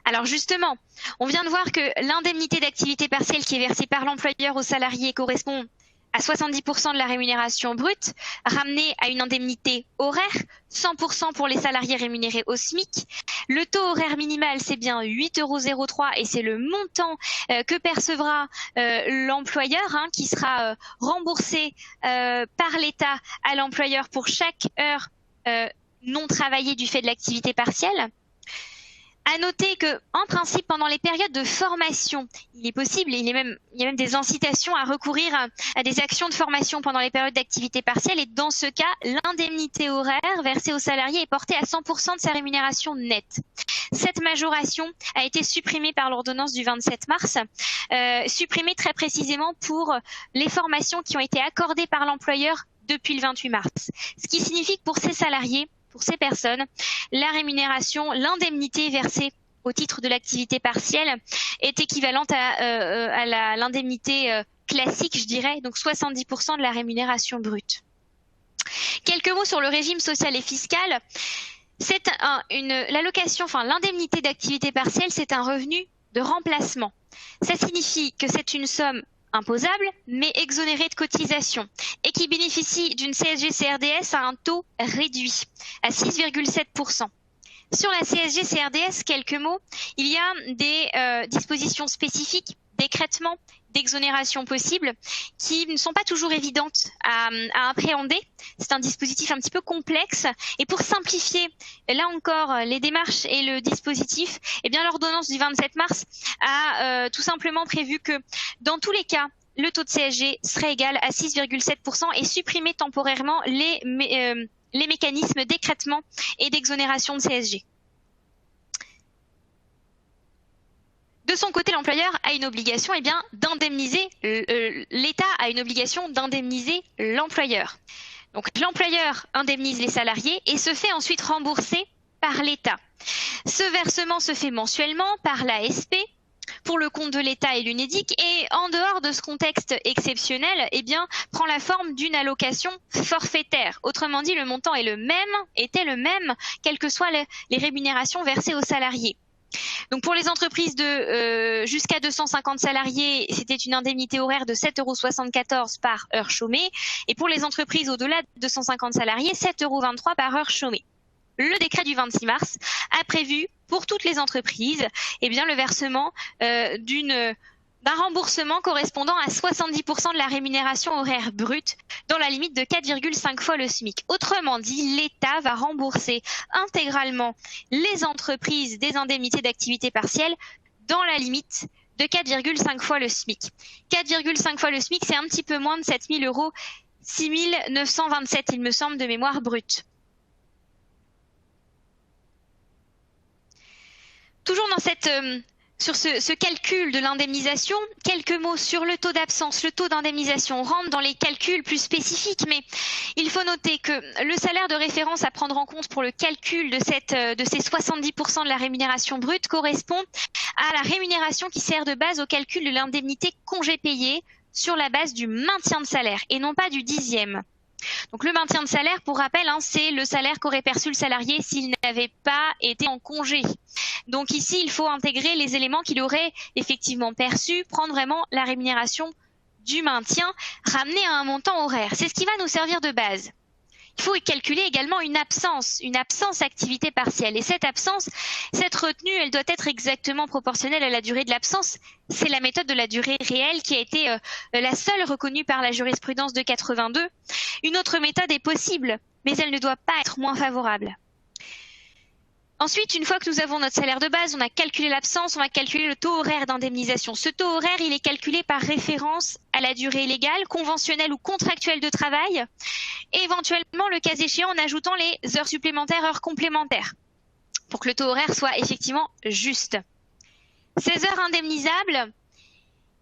Alors justement, on vient de voir que l'indemnité d'activité partielle qui est versée par l'employeur aux salariés correspond à 70% de la rémunération brute, ramenée à une indemnité horaire, 100% pour les salariés rémunérés au SMIC. Le taux horaire minimal, c'est bien 8,03 € et c'est le montant que percevra l'employeur, qui sera remboursé par l'État à l'employeur pour chaque heure non travaillée du fait de l'activité partielle. À noter que, en principe, pendant les périodes de formation, il est possible, il y a même des incitations à recourir à des actions de formation pendant les périodes d'activité partielle. Et dans ce cas, l'indemnité horaire versée aux salariés est portée à 100% de sa rémunération nette. Cette majoration a été supprimée par l'ordonnance du 27 mars, supprimée très précisément pour les formations qui ont été accordées par l'employeur depuis le 28 mars. Ce qui signifie que pour ces salariés, pour ces personnes, la rémunération, l'indemnité versée au titre de l'activité partielle est équivalente à l'indemnité classique, je dirais, donc 70% de la rémunération brute. Quelques mots sur le régime social et fiscal. C'est l'indemnité d'activité partielle, c'est un revenu de remplacement. Ça signifie que c'est une somme imposable, mais exonérée de cotisation, et qui bénéficie d'une CSG-CRDS à un taux réduit, à 6,7%. Sur la CSG-CRDS, quelques mots, il y a des dispositions spécifiques d'écrêtement, d'exonération possible, qui ne sont pas toujours évidentes à appréhender. C'est un dispositif un petit peu complexe. Et pour simplifier, là encore, les démarches et le dispositif, eh bien, l'ordonnance du 27 mars a tout simplement prévu que, dans tous les cas, le taux de CSG serait égal à 6,7% et supprimer temporairement les mécanismes d'écrêtement et d'exonération de CSG. De son côté, l'employeur a une obligation d'indemniser, l'État a une obligation d'indemniser l'employeur. Donc l'employeur indemnise les salariés et se fait ensuite rembourser par l'État. Ce versement se fait mensuellement par l'ASP pour le compte de l'État et l'UNEDIC et en dehors de ce contexte exceptionnel, eh bien, prend la forme d'une allocation forfaitaire. Autrement dit, le montant était le même, quelles que soient les rémunérations versées aux salariés. Donc pour les entreprises de jusqu'à 250 salariés, c'était une indemnité horaire de 7,74 € par heure chômée. Et pour les entreprises au-delà de 250 salariés, 7,23 € par heure chômée. Le décret du 26 mars a prévu pour toutes les entreprises eh bien, le versement d'un remboursement correspondant à 70% de la rémunération horaire brute dans la limite de 4,5 fois le SMIC. Autrement dit, l'État va rembourser intégralement les entreprises des indemnités d'activité partielle dans la limite de 4,5 fois le SMIC. 4,5 fois le SMIC, c'est un petit peu moins de 7 000 €, 6 927 il me semble de mémoire brute. Toujours sur ce calcul de l'indemnisation, quelques mots sur le taux d'absence, le taux d'indemnisation. On rentre dans les calculs plus spécifiques, mais il faut noter que le salaire de référence à prendre en compte pour le calcul de ces 70% de la rémunération brute correspond à la rémunération qui sert de base au calcul de l'indemnité congé payé sur la base du maintien de salaire et non pas du dixième. Donc le maintien de salaire, pour rappel, c'est le salaire qu'aurait perçu le salarié s'il n'avait pas été en congé. Donc ici, il faut intégrer les éléments qu'il aurait effectivement perçus, prendre vraiment la rémunération du maintien, ramener à un montant horaire. C'est ce qui va nous servir de base. Il faut calculer également une absence activité partielle. Et cette absence, cette retenue, elle doit être exactement proportionnelle à la durée de l'absence. C'est la méthode de la durée réelle qui a été la seule reconnue par la jurisprudence de 82. Une autre méthode est possible, mais elle ne doit pas être moins favorable. Ensuite, une fois que nous avons notre salaire de base, on a calculé l'absence, on va calculer le taux horaire d'indemnisation. Ce taux horaire, il est calculé par référence à la durée légale, conventionnelle ou contractuelle de travail, et éventuellement, le cas échéant, en ajoutant les heures supplémentaires, heures complémentaires, pour que le taux horaire soit effectivement juste. Ces heures indemnisables,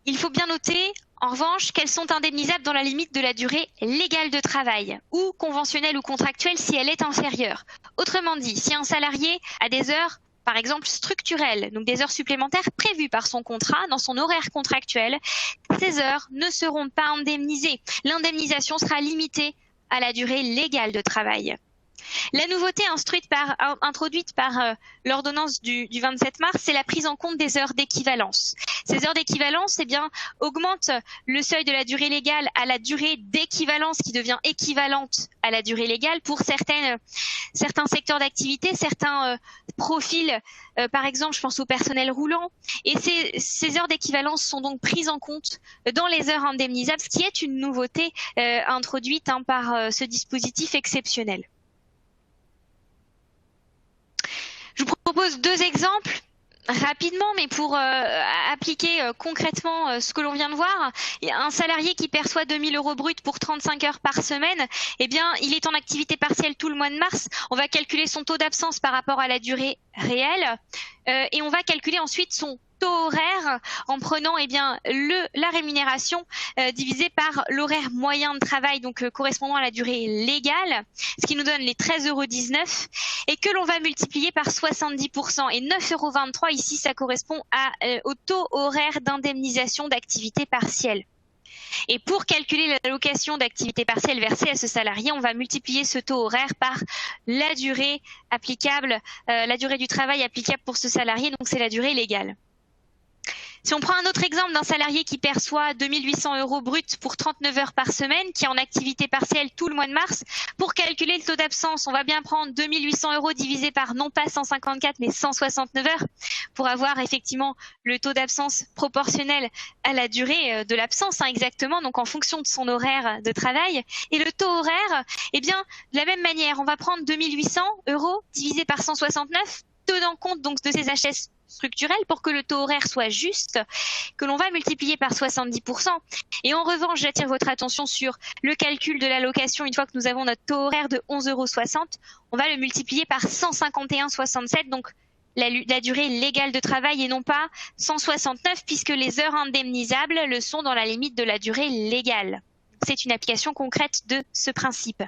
il faut bien noter, en revanche, qu'elles sont indemnisables dans la limite de la durée légale de travail, ou conventionnelle ou contractuelle si elle est inférieure. Autrement dit, si un salarié a des heures, par exemple, structurelles, donc des heures supplémentaires prévues par son contrat, dans son horaire contractuel, ces heures ne seront pas indemnisées. L'indemnisation sera limitée à la durée légale de travail. La nouveauté introduite par l'ordonnance du 27 mars, c'est la prise en compte des heures d'équivalence. Ces heures d'équivalence augmentent le seuil de la durée légale à la durée d'équivalence qui devient équivalente à la durée légale pour certains secteurs d'activité, certains profils, par exemple je pense au personnel roulant. Et ces heures d'équivalence sont donc prises en compte dans les heures indemnisables, ce qui est une nouveauté introduite par ce dispositif exceptionnel. Je vous propose deux exemples rapidement, mais pour appliquer concrètement ce que l'on vient de voir. Un salarié qui perçoit 2 000 € brut pour 35 heures par semaine, eh bien, il est en activité partielle tout le mois de mars. On va calculer son taux d'absence par rapport à la durée réelle et on va calculer ensuite son taux horaire en prenant la rémunération divisée par l'horaire moyen de travail, donc correspondant à la durée légale, ce qui nous donne les 13,19 € et que l'on va multiplier par 70%. Et 9,23 € ici, ça correspond au taux horaire d'indemnisation d'activité partielle. Et pour calculer l'allocation d'activité partielle versée à ce salarié, on va multiplier ce taux horaire par la durée applicable, la durée du travail applicable pour ce salarié, donc c'est la durée légale. Si on prend un autre exemple d'un salarié qui perçoit 2 800 € brut pour 39 heures par semaine, qui est en activité partielle tout le mois de mars, pour calculer le taux d'absence, on va bien prendre 2 800 € divisé par non pas 154 mais 169 heures pour avoir effectivement le taux d'absence proportionnel à la durée de l'absence exactement, donc en fonction de son horaire de travail. Et le taux horaire, eh bien, de la même manière, on va prendre 2 800 € divisé par 169, tenant compte donc de ces HS structurel pour que le taux horaire soit juste, que l'on va multiplier par 70%. Et en revanche, j'attire votre attention sur le calcul de l'allocation. Une fois que nous avons notre taux horaire de 11,60 €, on va le multiplier par 151,67, donc la durée légale de travail et non pas 169 puisque les heures indemnisables le sont dans la limite de la durée légale. C'est une application concrète de ce principe.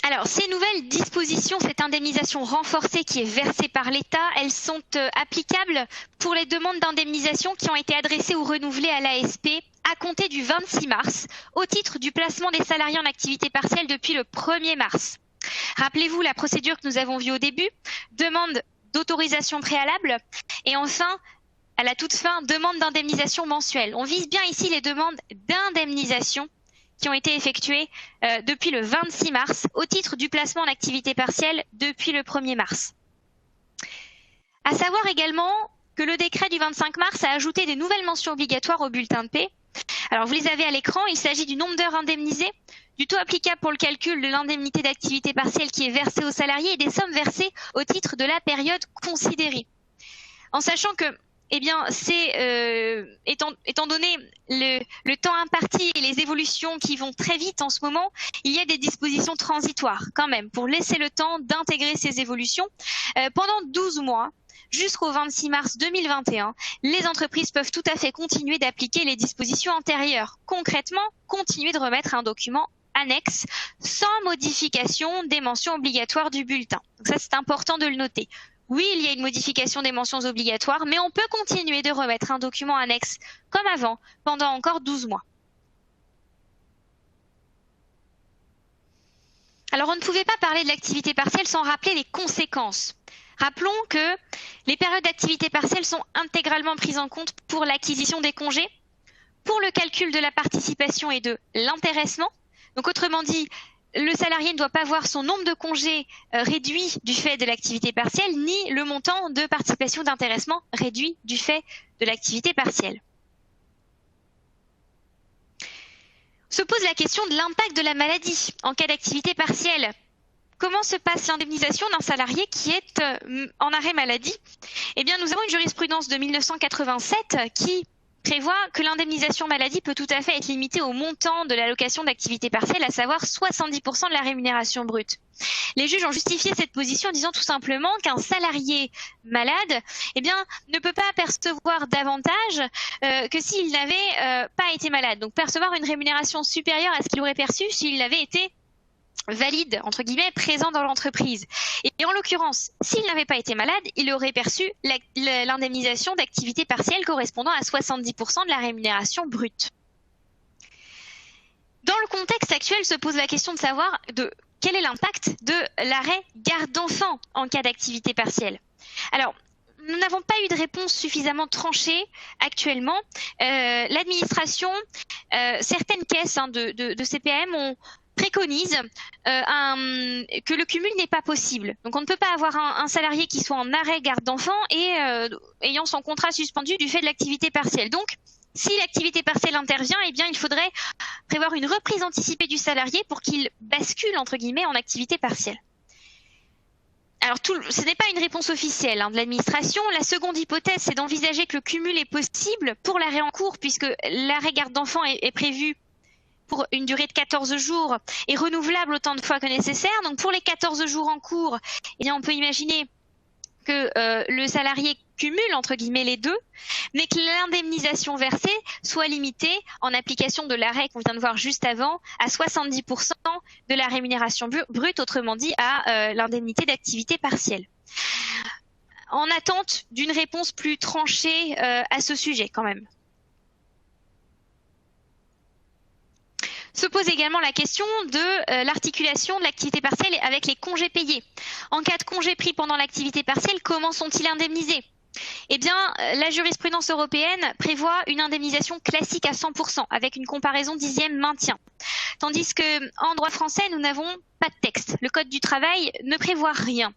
Alors, ces nouvelles dispositions, cette indemnisation renforcée qui est versée par l'État, elles sont applicables pour les demandes d'indemnisation qui ont été adressées ou renouvelées à l'ASP à compter du 26 mars, au titre du placement des salariés en activité partielle depuis le 1er mars. Rappelez-vous la procédure que nous avons vue au début, demande d'autorisation préalable, et enfin, à la toute fin, demande d'indemnisation mensuelle. On vise bien ici les demandes d'indemnisation qui ont été effectuées depuis le 26 mars au titre du placement en activité partielle depuis le 1er mars. À savoir également que le décret du 25 mars a ajouté des nouvelles mentions obligatoires au bulletin de paie. Alors vous les avez à l'écran, il s'agit du nombre d'heures indemnisées, du taux applicable pour le calcul de l'indemnité d'activité partielle qui est versée aux salariés et des sommes versées au titre de la période considérée. En sachant que eh bien, étant donné le temps imparti et les évolutions qui vont très vite en ce moment, il y a des dispositions transitoires quand même pour laisser le temps d'intégrer ces évolutions. Pendant 12 mois, jusqu'au 26 mars 2021, les entreprises peuvent tout à fait continuer d'appliquer les dispositions antérieures. Concrètement, continuer de remettre un document annexe sans modification des mentions obligatoires du bulletin. Donc ça, c'est important de le noter. Oui, il y a une modification des mentions obligatoires, mais on peut continuer de remettre un document annexe comme avant pendant encore 12 mois. Alors, on ne pouvait pas parler de l'activité partielle sans rappeler les conséquences. Rappelons que les périodes d'activité partielle sont intégralement prises en compte pour l'acquisition des congés, pour le calcul de la participation et de l'intéressement. Donc, autrement dit, le salarié ne doit pas voir son nombre de congés réduit du fait de l'activité partielle, ni le montant de participation d'intéressement réduit du fait de l'activité partielle. Se pose la question de l'impact de la maladie en cas d'activité partielle. Comment se passe l'indemnisation d'un salarié qui est en arrêt maladie? Eh bien, nous avons une jurisprudence de 1987 qui prévoit que l'indemnisation maladie peut tout à fait être limitée au montant de l'allocation d'activité partielle, à savoir 70% de la rémunération brute. Les juges ont justifié cette position en disant tout simplement qu'un salarié malade eh bien, ne peut pas percevoir davantage que s'il n'avait pas été malade. Donc percevoir une rémunération supérieure à ce qu'il aurait perçu s'il avait été valide, entre guillemets, présent dans l'entreprise. Et en l'occurrence, s'il n'avait pas été malade, il aurait perçu l'indemnisation d'activité partielle correspondant à 70% de la rémunération brute. Dans le contexte actuel, se pose la question de savoir quel est l'impact de l'arrêt garde d'enfants en cas d'activité partielle. Alors, nous n'avons pas eu de réponse suffisamment tranchée actuellement. L'administration, certaines caisses de CPAM préconise que le cumul n'est pas possible. Donc on ne peut pas avoir un salarié qui soit en arrêt garde d'enfants et ayant son contrat suspendu du fait de l'activité partielle. Donc si l'activité partielle intervient, eh bien il faudrait prévoir une reprise anticipée du salarié pour qu'il bascule entre guillemets en activité partielle. Alors, ce n'est pas une réponse officielle de l'administration. La seconde hypothèse, c'est d'envisager que le cumul est possible pour l'arrêt en cours, puisque l'arrêt garde d'enfants est prévu pour une durée de 14 jours et renouvelable autant de fois que nécessaire. Donc, pour les 14 jours en cours, eh bien, on peut imaginer que le salarié cumule, entre guillemets, les deux, mais que l'indemnisation versée soit limitée en application de l'arrêt qu'on vient de voir juste avant à 70% de la rémunération brute, autrement dit à l'indemnité d'activité partielle. En attente d'une réponse plus tranchée à ce sujet quand même. Se pose également la question de l'articulation de l'activité partielle avec les congés payés. En cas de congés pris pendant l'activité partielle, comment sont-ils indemnisés? Eh bien, la jurisprudence européenne prévoit une indemnisation classique à 100%, avec une comparaison dixième maintien. Tandis qu'en droit français, nous n'avons pas de texte. Le Code du travail ne prévoit rien.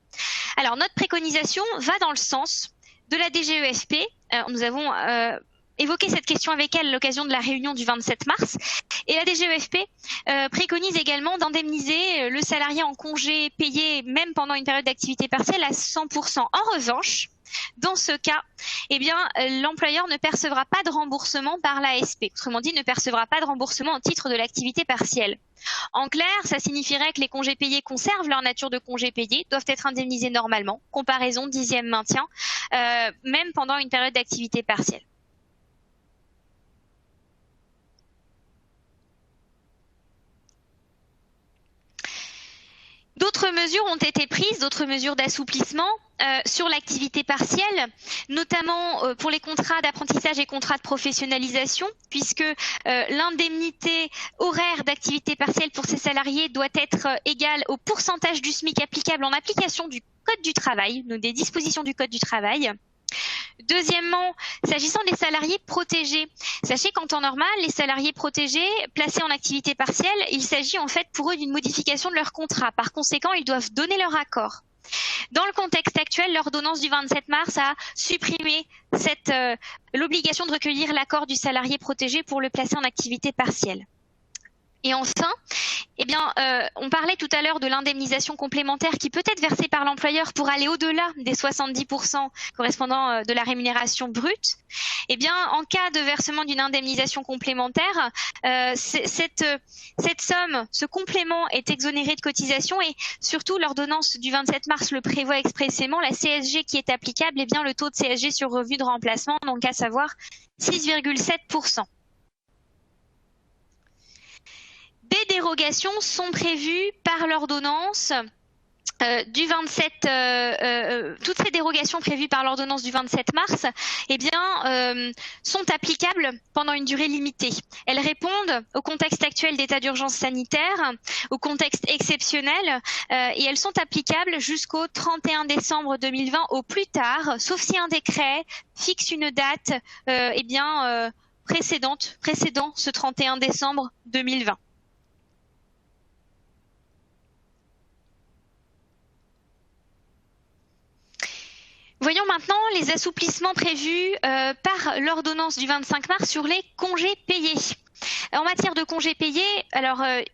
Alors, notre préconisation va dans le sens de la DGEFP. Nous avons évoqué cette question avec elle à l'occasion de la réunion du 27 mars. Et la DGEFP préconise également d'indemniser le salarié en congé payé même pendant une période d'activité partielle à 100%. En revanche, dans ce cas, eh bien, l'employeur ne percevra pas de remboursement par l'ASP. Autrement dit, ne percevra pas de remboursement au titre de l'activité partielle. En clair, ça signifierait que les congés payés conservent leur nature de congés payés, doivent être indemnisés normalement, comparaison dixième maintien, même pendant une période d'activité partielle. D'autres mesures ont été prises, d'autres mesures d'assouplissement sur l'activité partielle, notamment pour les contrats d'apprentissage et contrats de professionnalisation, puisque l'indemnité horaire d'activité partielle pour ces salariés doit être égale au pourcentage du SMIC applicable en application du Code du travail, donc des dispositions du Code du travail. Deuxièmement, s'agissant des salariés protégés, sachez qu'en temps normal, les salariés protégés placés en activité partielle, il s'agit en fait pour eux d'une modification de leur contrat. Par conséquent, ils doivent donner leur accord. Dans le contexte actuel, l'ordonnance du 27 mars a supprimé l'obligation de recueillir l'accord du salarié protégé pour le placer en activité partielle. Et enfin, on parlait tout à l'heure de l'indemnisation complémentaire qui peut être versée par l'employeur pour aller au-delà des 70% correspondant de la rémunération brute. En cas de versement d'une indemnisation complémentaire, cette somme, ce complément est exonéré de cotisation et surtout l'ordonnance du 27 mars le prévoit expressément. La CSG qui est applicable, le taux de CSG sur revenu de remplacement, donc à savoir 6,7%. Des dérogations sont prévues par l'ordonnance du 27. Toutes ces dérogations prévues par l'ordonnance du 27 mars, sont applicables pendant une durée limitée. Elles répondent au contexte actuel d'état d'urgence sanitaire, au contexte exceptionnel, et elles sont applicables jusqu'au 31 décembre 2020 au plus tard, sauf si un décret fixe une date précédant ce 31 décembre 2020. Voyons maintenant les assouplissements prévus par l'ordonnance du 25 mars sur les congés payés. En matière de congés payés,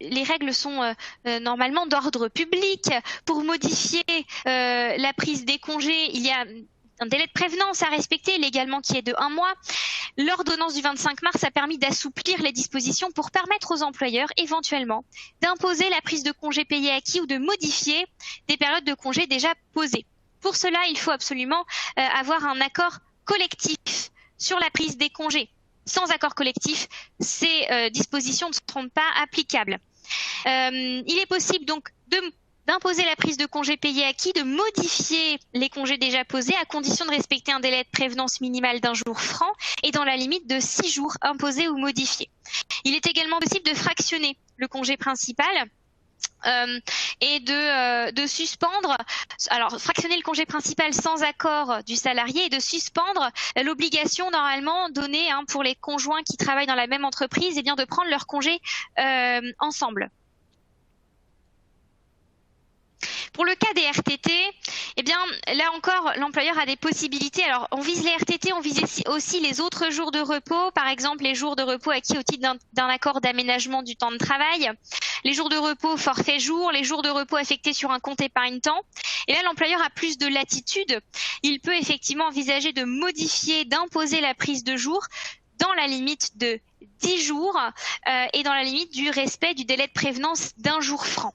les règles sont normalement d'ordre public. Pour modifier la prise des congés, il y a un délai de prévenance à respecter légalement qui est de 1 mois. L'ordonnance du 25 mars a permis d'assouplir les dispositions pour permettre aux employeurs éventuellement d'imposer la prise de congés payés acquis ou de modifier des périodes de congés déjà posées. Pour cela, il faut absolument avoir un accord collectif sur la prise des congés. Sans accord collectif, ces dispositions ne seront pas applicables. Il est possible donc d'imposer la prise de congés payés acquis, de modifier les congés déjà posés à condition de respecter un délai de prévenance minimal d'1 jour franc et dans la limite de 6 jours imposés ou modifiés. Il est également possible de fractionner le congé principal et de suspendre, fractionner le congé principal sans accord du salarié et de suspendre l'obligation normalement donnée pour les conjoints qui travaillent dans la même entreprise de prendre leur congé ensemble. Pour le cas des RTT, là encore, l'employeur a des possibilités. Alors, on vise les RTT, on vise aussi les autres jours de repos, par exemple les jours de repos acquis au titre d'un accord d'aménagement du temps de travail, les jours de repos forfait jour, les jours de repos affectés sur un compte épargne-temps. Et là, l'employeur a plus de latitude. Il peut effectivement envisager de modifier, d'imposer la prise de jour dans la limite de 10 jours et dans la limite du respect du délai de prévenance d'1 jour franc.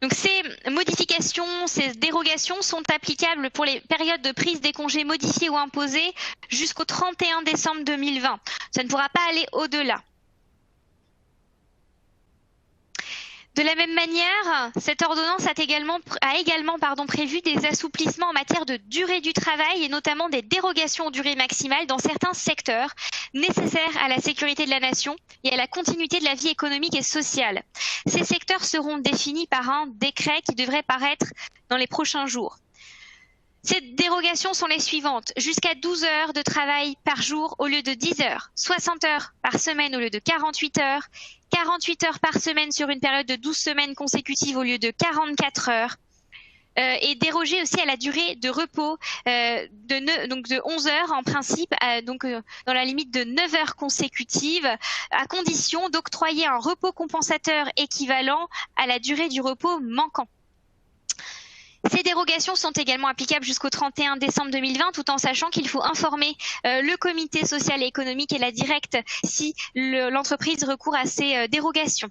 Donc ces modifications, ces dérogations sont applicables pour les périodes de prise des congés modifiés ou imposés jusqu'au 31 décembre 2020. Ça ne pourra pas aller au-delà. De la même manière, cette ordonnance a également prévu des assouplissements en matière de durée du travail et notamment des dérogations aux durées maximales dans certains secteurs nécessaires à la sécurité de la nation et à la continuité de la vie économique et sociale. Ces secteurs seront définis par un décret qui devrait paraître dans les prochains jours. Ces dérogations sont les suivantes. Jusqu'à 12 heures de travail par jour au lieu de 10 heures, 60 heures par semaine au lieu de 48 heures, 48 heures par semaine sur une période de 12 semaines consécutives au lieu de 44 heures, et déroger aussi à la durée de repos de 11 heures en principe, dans la limite de 9 heures consécutives, à condition d'octroyer un repos compensateur équivalent à la durée du repos manquant. Ces dérogations sont également applicables jusqu'au 31 décembre 2020, tout en sachant qu'il faut informer le comité social et économique et la directe si l'entreprise recourt à ces dérogations.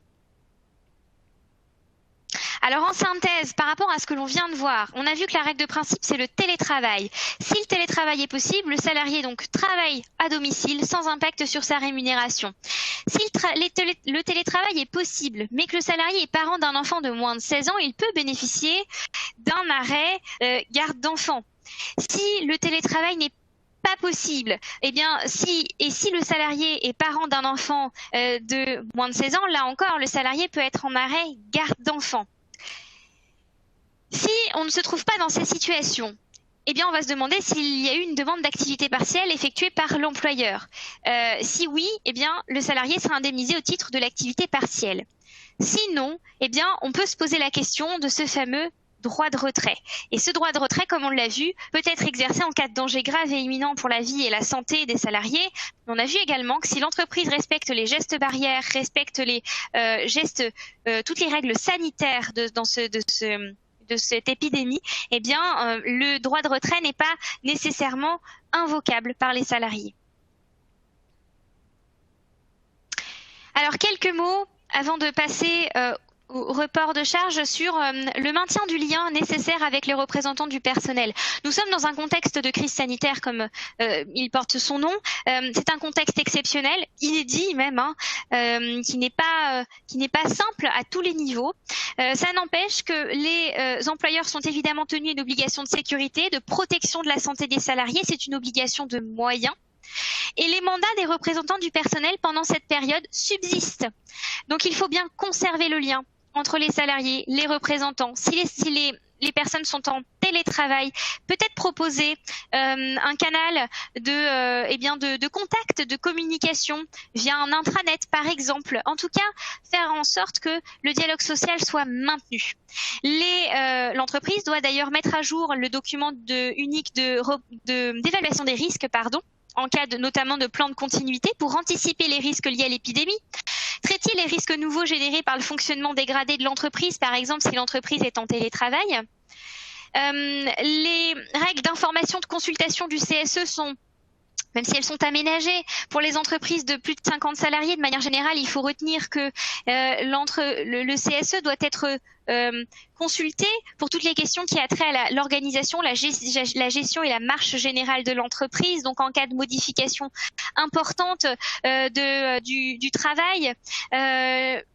Alors en synthèse, par rapport à ce que l'on vient de voir, on a vu que la règle de principe, c'est le télétravail. Si le télétravail est possible, le salarié donc travaille à domicile sans impact sur sa rémunération. Si le télétravail est possible, mais que le salarié est parent d'un enfant de moins de 16 ans, il peut bénéficier d'un arrêt garde d'enfant. Si le télétravail n'est pas possible, eh bien, si le salarié est parent d'un enfant de moins de 16 ans, là encore, le salarié peut être en arrêt garde d'enfant. Si on ne se trouve pas dans ces situations, eh bien, on va se demander s'il y a eu une demande d'activité partielle effectuée par l'employeur. Si oui, eh bien, le salarié sera indemnisé au titre de l'activité partielle. Sinon, eh bien, on peut se poser la question de ce fameux droit de retrait. Et ce droit de retrait, comme on l'a vu, peut être exercé en cas de danger grave et imminent pour la vie et la santé des salariés. On a vu également que si l'entreprise respecte les gestes barrières, respecte les toutes les règles sanitaires de cette épidémie, eh bien, le droit de retrait n'est pas nécessairement invocable par les salariés. Alors, quelques mots avant de passer au report de charges sur le maintien du lien nécessaire avec les représentants du personnel. Nous sommes dans un contexte de crise sanitaire comme il porte son nom. C'est un contexte exceptionnel, inédit même, qui n'est pas simple à tous les niveaux. Ça n'empêche que les employeurs sont évidemment tenus à une obligation de sécurité, de protection de la santé des salariés. C'est une obligation de moyens. Et les mandats des représentants du personnel pendant cette période subsistent. Donc il faut bien conserver le lien entre les salariés, les représentants. Si les personnes sont en télétravail, peut-être proposer un canal de contact, de communication via un intranet par exemple. En tout cas, faire en sorte que le dialogue social soit maintenu. L'entreprise doit d'ailleurs mettre à jour le document unique d'évaluation des risques, en cas notamment de plan de continuité pour anticiper les risques liés à l'épidémie. Traiter les risques nouveaux générés par le fonctionnement dégradé de l'entreprise, par exemple si l'entreprise est en télétravail. Les règles d'information de consultation du CSE sont, même si elles sont aménagées pour les entreprises de plus de 50 salariés, de manière générale, il faut retenir que le CSE doit être consulté pour toutes les questions qui a trait à l'organisation, la gestion et la marche générale de l'entreprise. Donc, en cas de modification importante du travail,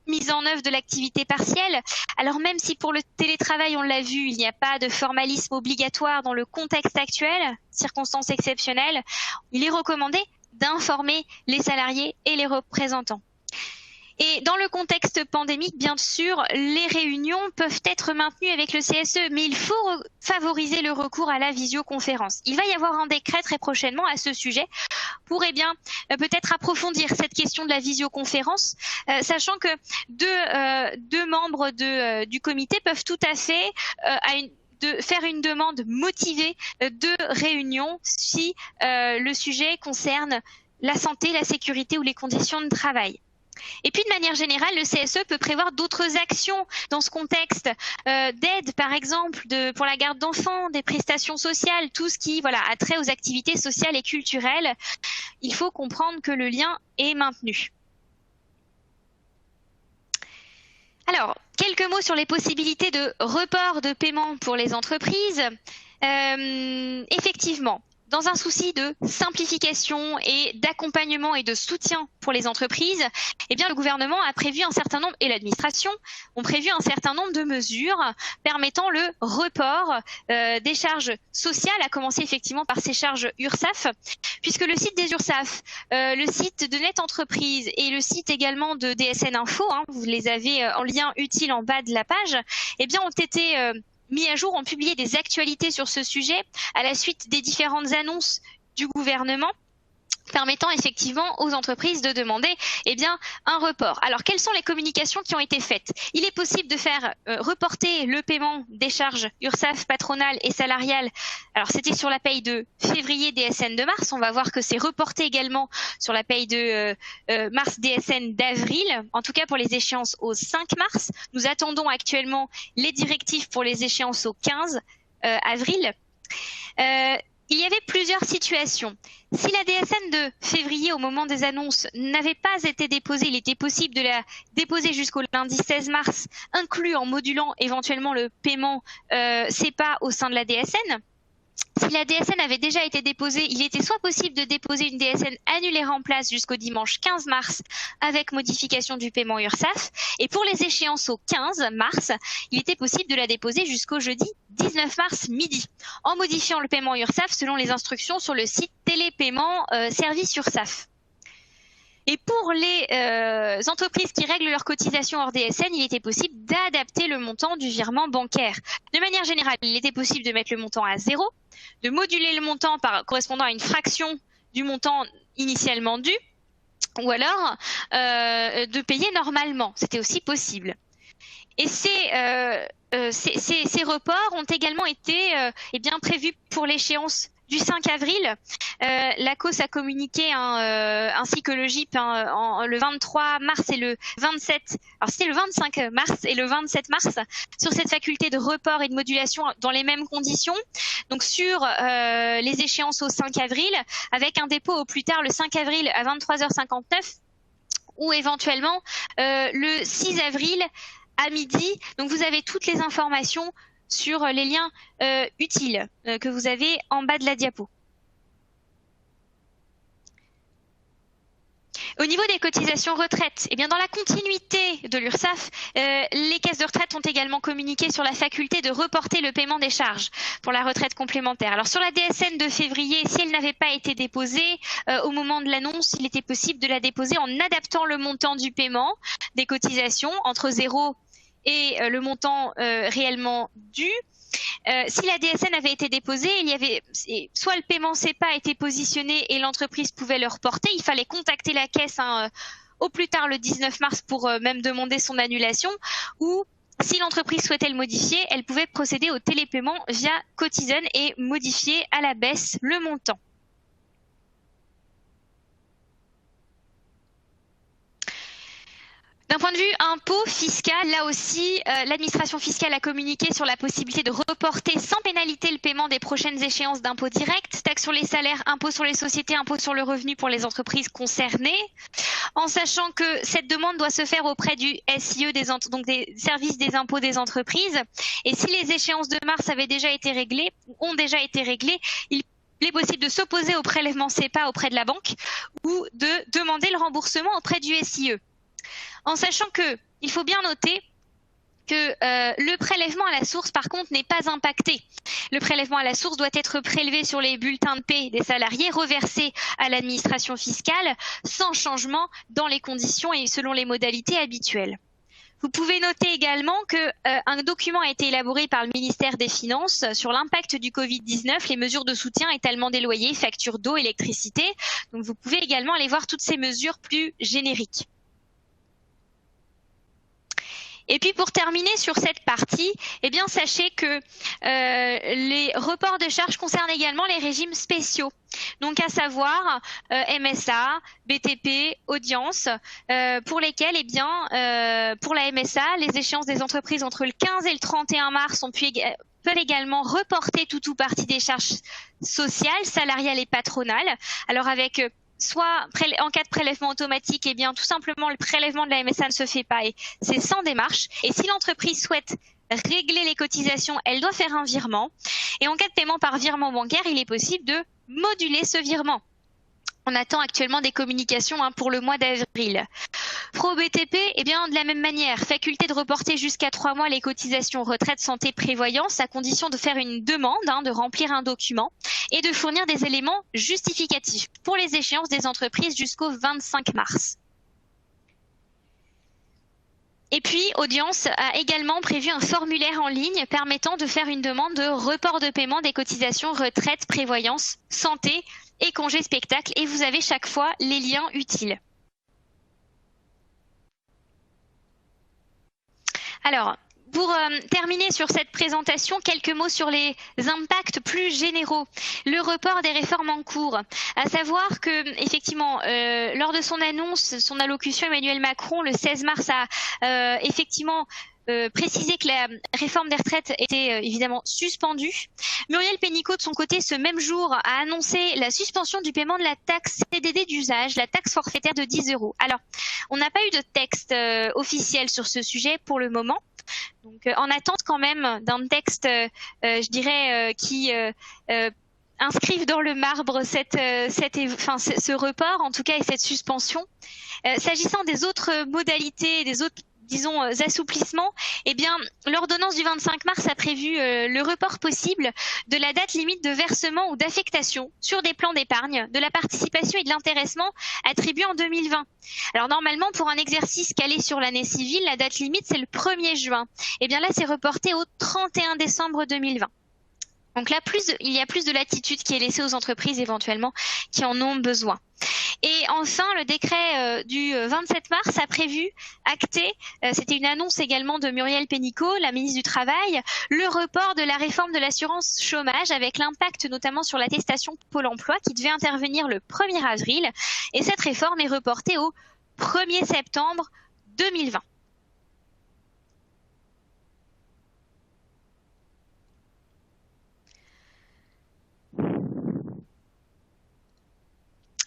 mise en œuvre de l'activité partielle. Alors, même si pour le télétravail, on l'a vu, il n'y a pas de formalisme obligatoire dans le contexte actuel, circonstances exceptionnelles, il est recommandé d'informer les salariés et les représentants. Et dans le contexte pandémique, bien sûr, les réunions peuvent être maintenues avec le CSE, mais il faut favoriser le recours à la visioconférence. Il va y avoir un décret très prochainement à ce sujet pour peut-être approfondir cette question de la visioconférence, sachant que deux membres du comité peuvent tout à fait faire une demande motivée de réunion si le sujet concerne la santé, la sécurité ou les conditions de travail. Et puis, de manière générale, le CSE peut prévoir d'autres actions dans ce contexte d'aide, par exemple, pour la garde d'enfants, des prestations sociales, tout ce qui a trait aux activités sociales et culturelles. Il faut comprendre que le lien est maintenu. Alors, quelques mots sur les possibilités de report de paiement pour les entreprises. Effectivement, dans un souci de simplification et d'accompagnement et de soutien pour les entreprises, eh bien, le gouvernement a prévu un certain nombre, et l'administration ont prévu un certain nombre de mesures permettant le report des charges sociales, à commencer effectivement par ces charges URSSAF, puisque le site des URSSAF, le site de Net Entreprise et le site également de DSN Info, vous les avez en lien utile en bas de la page, eh bien, ont été mis à jour, ont publié des actualités sur ce sujet à la suite des différentes annonces du gouvernement permettant effectivement aux entreprises de demander un report. Alors, quelles sont les communications qui ont été faites? Il est possible de faire reporter le paiement des charges URSSAF patronales et salariales. Alors, c'était sur la paye de février DSN de mars. On va voir que c'est reporté également sur la paye de mars DSN d'avril, en tout cas pour les échéances au 5 mars. Nous attendons actuellement les directives pour les échéances au 15 avril. il y avait plusieurs situations. Si la DSN de février, au moment des annonces, n'avait pas été déposée, il était possible de la déposer jusqu'au lundi 16 mars, inclus en modulant éventuellement le paiement CEPA au sein de la DSN. Si la DSN avait déjà été déposée, il était soit possible de déposer une DSN annulaire en place jusqu'au dimanche 15 mars avec modification du paiement URSSAF. Et pour les échéances au 15 mars, il était possible de la déposer jusqu'au jeudi 19 mars midi, en modifiant le paiement URSSAF selon les instructions sur le site télépaiement service URSSAF. Et pour les entreprises qui règlent leurs cotisations hors DSN, il était possible d'adapter le montant du virement bancaire. De manière générale, il était possible de mettre le montant à 0, de moduler le montant correspondant à une fraction du montant initialement dû, ou alors de payer normalement. C'était aussi possible. Et ces reports ont également été prévus pour l'échéance du 5 avril. La COS a communiqué ainsi que le GIP le 23 mars et le 27, alors c'était le 25 mars et le 27 mars, sur cette faculté de report et de modulation dans les mêmes conditions. Donc sur les échéances au 5 avril, avec un dépôt au plus tard le 5 avril à 23h59 ou éventuellement le 6 avril à midi. Donc vous avez toutes les informations sur les liens utiles que vous avez en bas de la diapo. Au niveau des cotisations retraite, eh bien dans la continuité de l'URSSAF, les caisses de retraite ont également communiqué sur la faculté de reporter le paiement des charges pour la retraite complémentaire. Alors sur la DSN de février, si elle n'avait pas été déposée au moment de l'annonce, il était possible de la déposer en adaptant le montant du paiement des cotisations entre 0 et le montant réellement dû. Si la DSN avait été déposée, il y avait soit le paiement CEPA était positionné et l'entreprise pouvait le reporter, il fallait contacter la caisse au plus tard le 19 mars pour même demander son annulation, ou si l'entreprise souhaitait le modifier, elle pouvait procéder au télépaiement via Cotizen et modifier à la baisse le montant. D'un point de vue impôt fiscal, là aussi, l'administration fiscale a communiqué sur la possibilité de reporter sans pénalité le paiement des prochaines échéances d'impôts directs, taxes sur les salaires, impôts sur les sociétés, impôts sur le revenu pour les entreprises concernées, en sachant que cette demande doit se faire auprès du SIE, donc des services des impôts des entreprises. Et si les échéances de mars avaient déjà été réglées, ont déjà été réglées, il est possible de s'opposer au prélèvement CEPA auprès de la banque ou de demander le remboursement auprès du SIE. En sachant que, il faut bien noter que le prélèvement à la source, par contre, n'est pas impacté. Le prélèvement à la source doit être prélevé sur les bulletins de paie des salariés, reversé à l'administration fiscale, sans changement dans les conditions et selon les modalités habituelles. Vous pouvez noter également qu'un document a été élaboré par le ministère des Finances sur l'impact du Covid-19, les mesures de soutien, étalement des loyers, factures d'eau, électricité. Donc vous pouvez également aller voir toutes ces mesures plus génériques. Et puis pour terminer sur cette partie, eh bien sachez que les reports de charges concernent également les régimes spéciaux. Donc à savoir MSA, BTP, audience, pour lesquels eh bien pour la MSA, les échéances des entreprises entre le 15 et le 31 mars peuvent également reporter tout ou partie des charges sociales, salariales et patronales. Alors avec soit en cas de prélèvement automatique, eh bien tout simplement le prélèvement de la MSA ne se fait pas et c'est sans démarche. Et si l'entreprise souhaite régler les cotisations, elle doit faire un virement. Et en cas de paiement par virement bancaire, il est possible de moduler ce virement. On attend actuellement des communications pour le mois d'avril. Pro BTP, eh bien de la même manière, faculté de reporter jusqu'à 3 mois les cotisations retraite, santé, prévoyance, à condition de faire une demande, de remplir un document et de fournir des éléments justificatifs pour les échéances des entreprises jusqu'au 25 mars. Et puis, Audience a également prévu un formulaire en ligne permettant de faire une demande de report de paiement des cotisations retraite, prévoyance, santé et congé spectacle. Et vous avez chaque fois les liens utiles. Alors, pour terminer sur cette présentation, quelques mots sur les impacts plus généraux. Le report des réformes en cours. À savoir que, effectivement, lors de son annonce, son allocution, Emmanuel Macron, le 16 mars, a effectivement préciser que la réforme des retraites était évidemment suspendue. Muriel Pénicaud, de son côté, ce même jour, a annoncé la suspension du paiement de la taxe CDD d'usage, la taxe forfaitaire de 10 €. Alors, on n'a pas eu de texte officiel sur ce sujet pour le moment. Donc, en attente quand même d'un texte, je dirais, qui inscrivent dans le marbre ce report, en tout cas, et cette suspension. S'agissant des autres modalités, des autres, disons, assouplissements, eh bien, l'ordonnance du 25 mars a prévu le report possible de la date limite de versement ou d'affectation sur des plans d'épargne, de la participation et de l'intéressement attribués en 2020. Alors normalement, pour un exercice calé sur l'année civile, la date limite, c'est le 1er juin. Eh bien là, c'est reporté au 31 décembre 2020. Donc là, il y a plus de latitude qui est laissée aux entreprises éventuellement qui en ont besoin. Et enfin, le décret du 27 mars a prévu, acté, c'était une annonce également de Muriel Pénicaud, la ministre du Travail, le report de la réforme de l'assurance chômage avec l'impact notamment sur l'attestation Pôle emploi qui devait intervenir le 1er avril. Et cette réforme est reportée au 1er septembre 2020.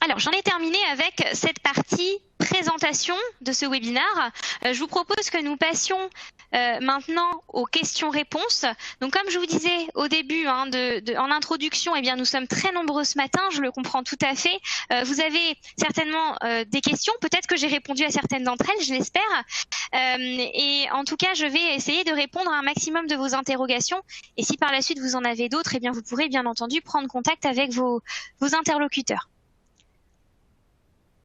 Alors, j'en ai terminé avec cette partie présentation de ce webinaire. Je vous propose que nous passions maintenant aux questions-réponses. Donc, comme je vous disais au début, en introduction, eh bien, nous sommes très nombreux ce matin, je le comprends tout à fait. Vous avez certainement des questions, peut-être que j'ai répondu à certaines d'entre elles, je l'espère. Et en tout cas, je vais essayer de répondre à un maximum de vos interrogations. Et si par la suite vous en avez d'autres, eh bien, vous pourrez bien entendu prendre contact avec vos interlocuteurs.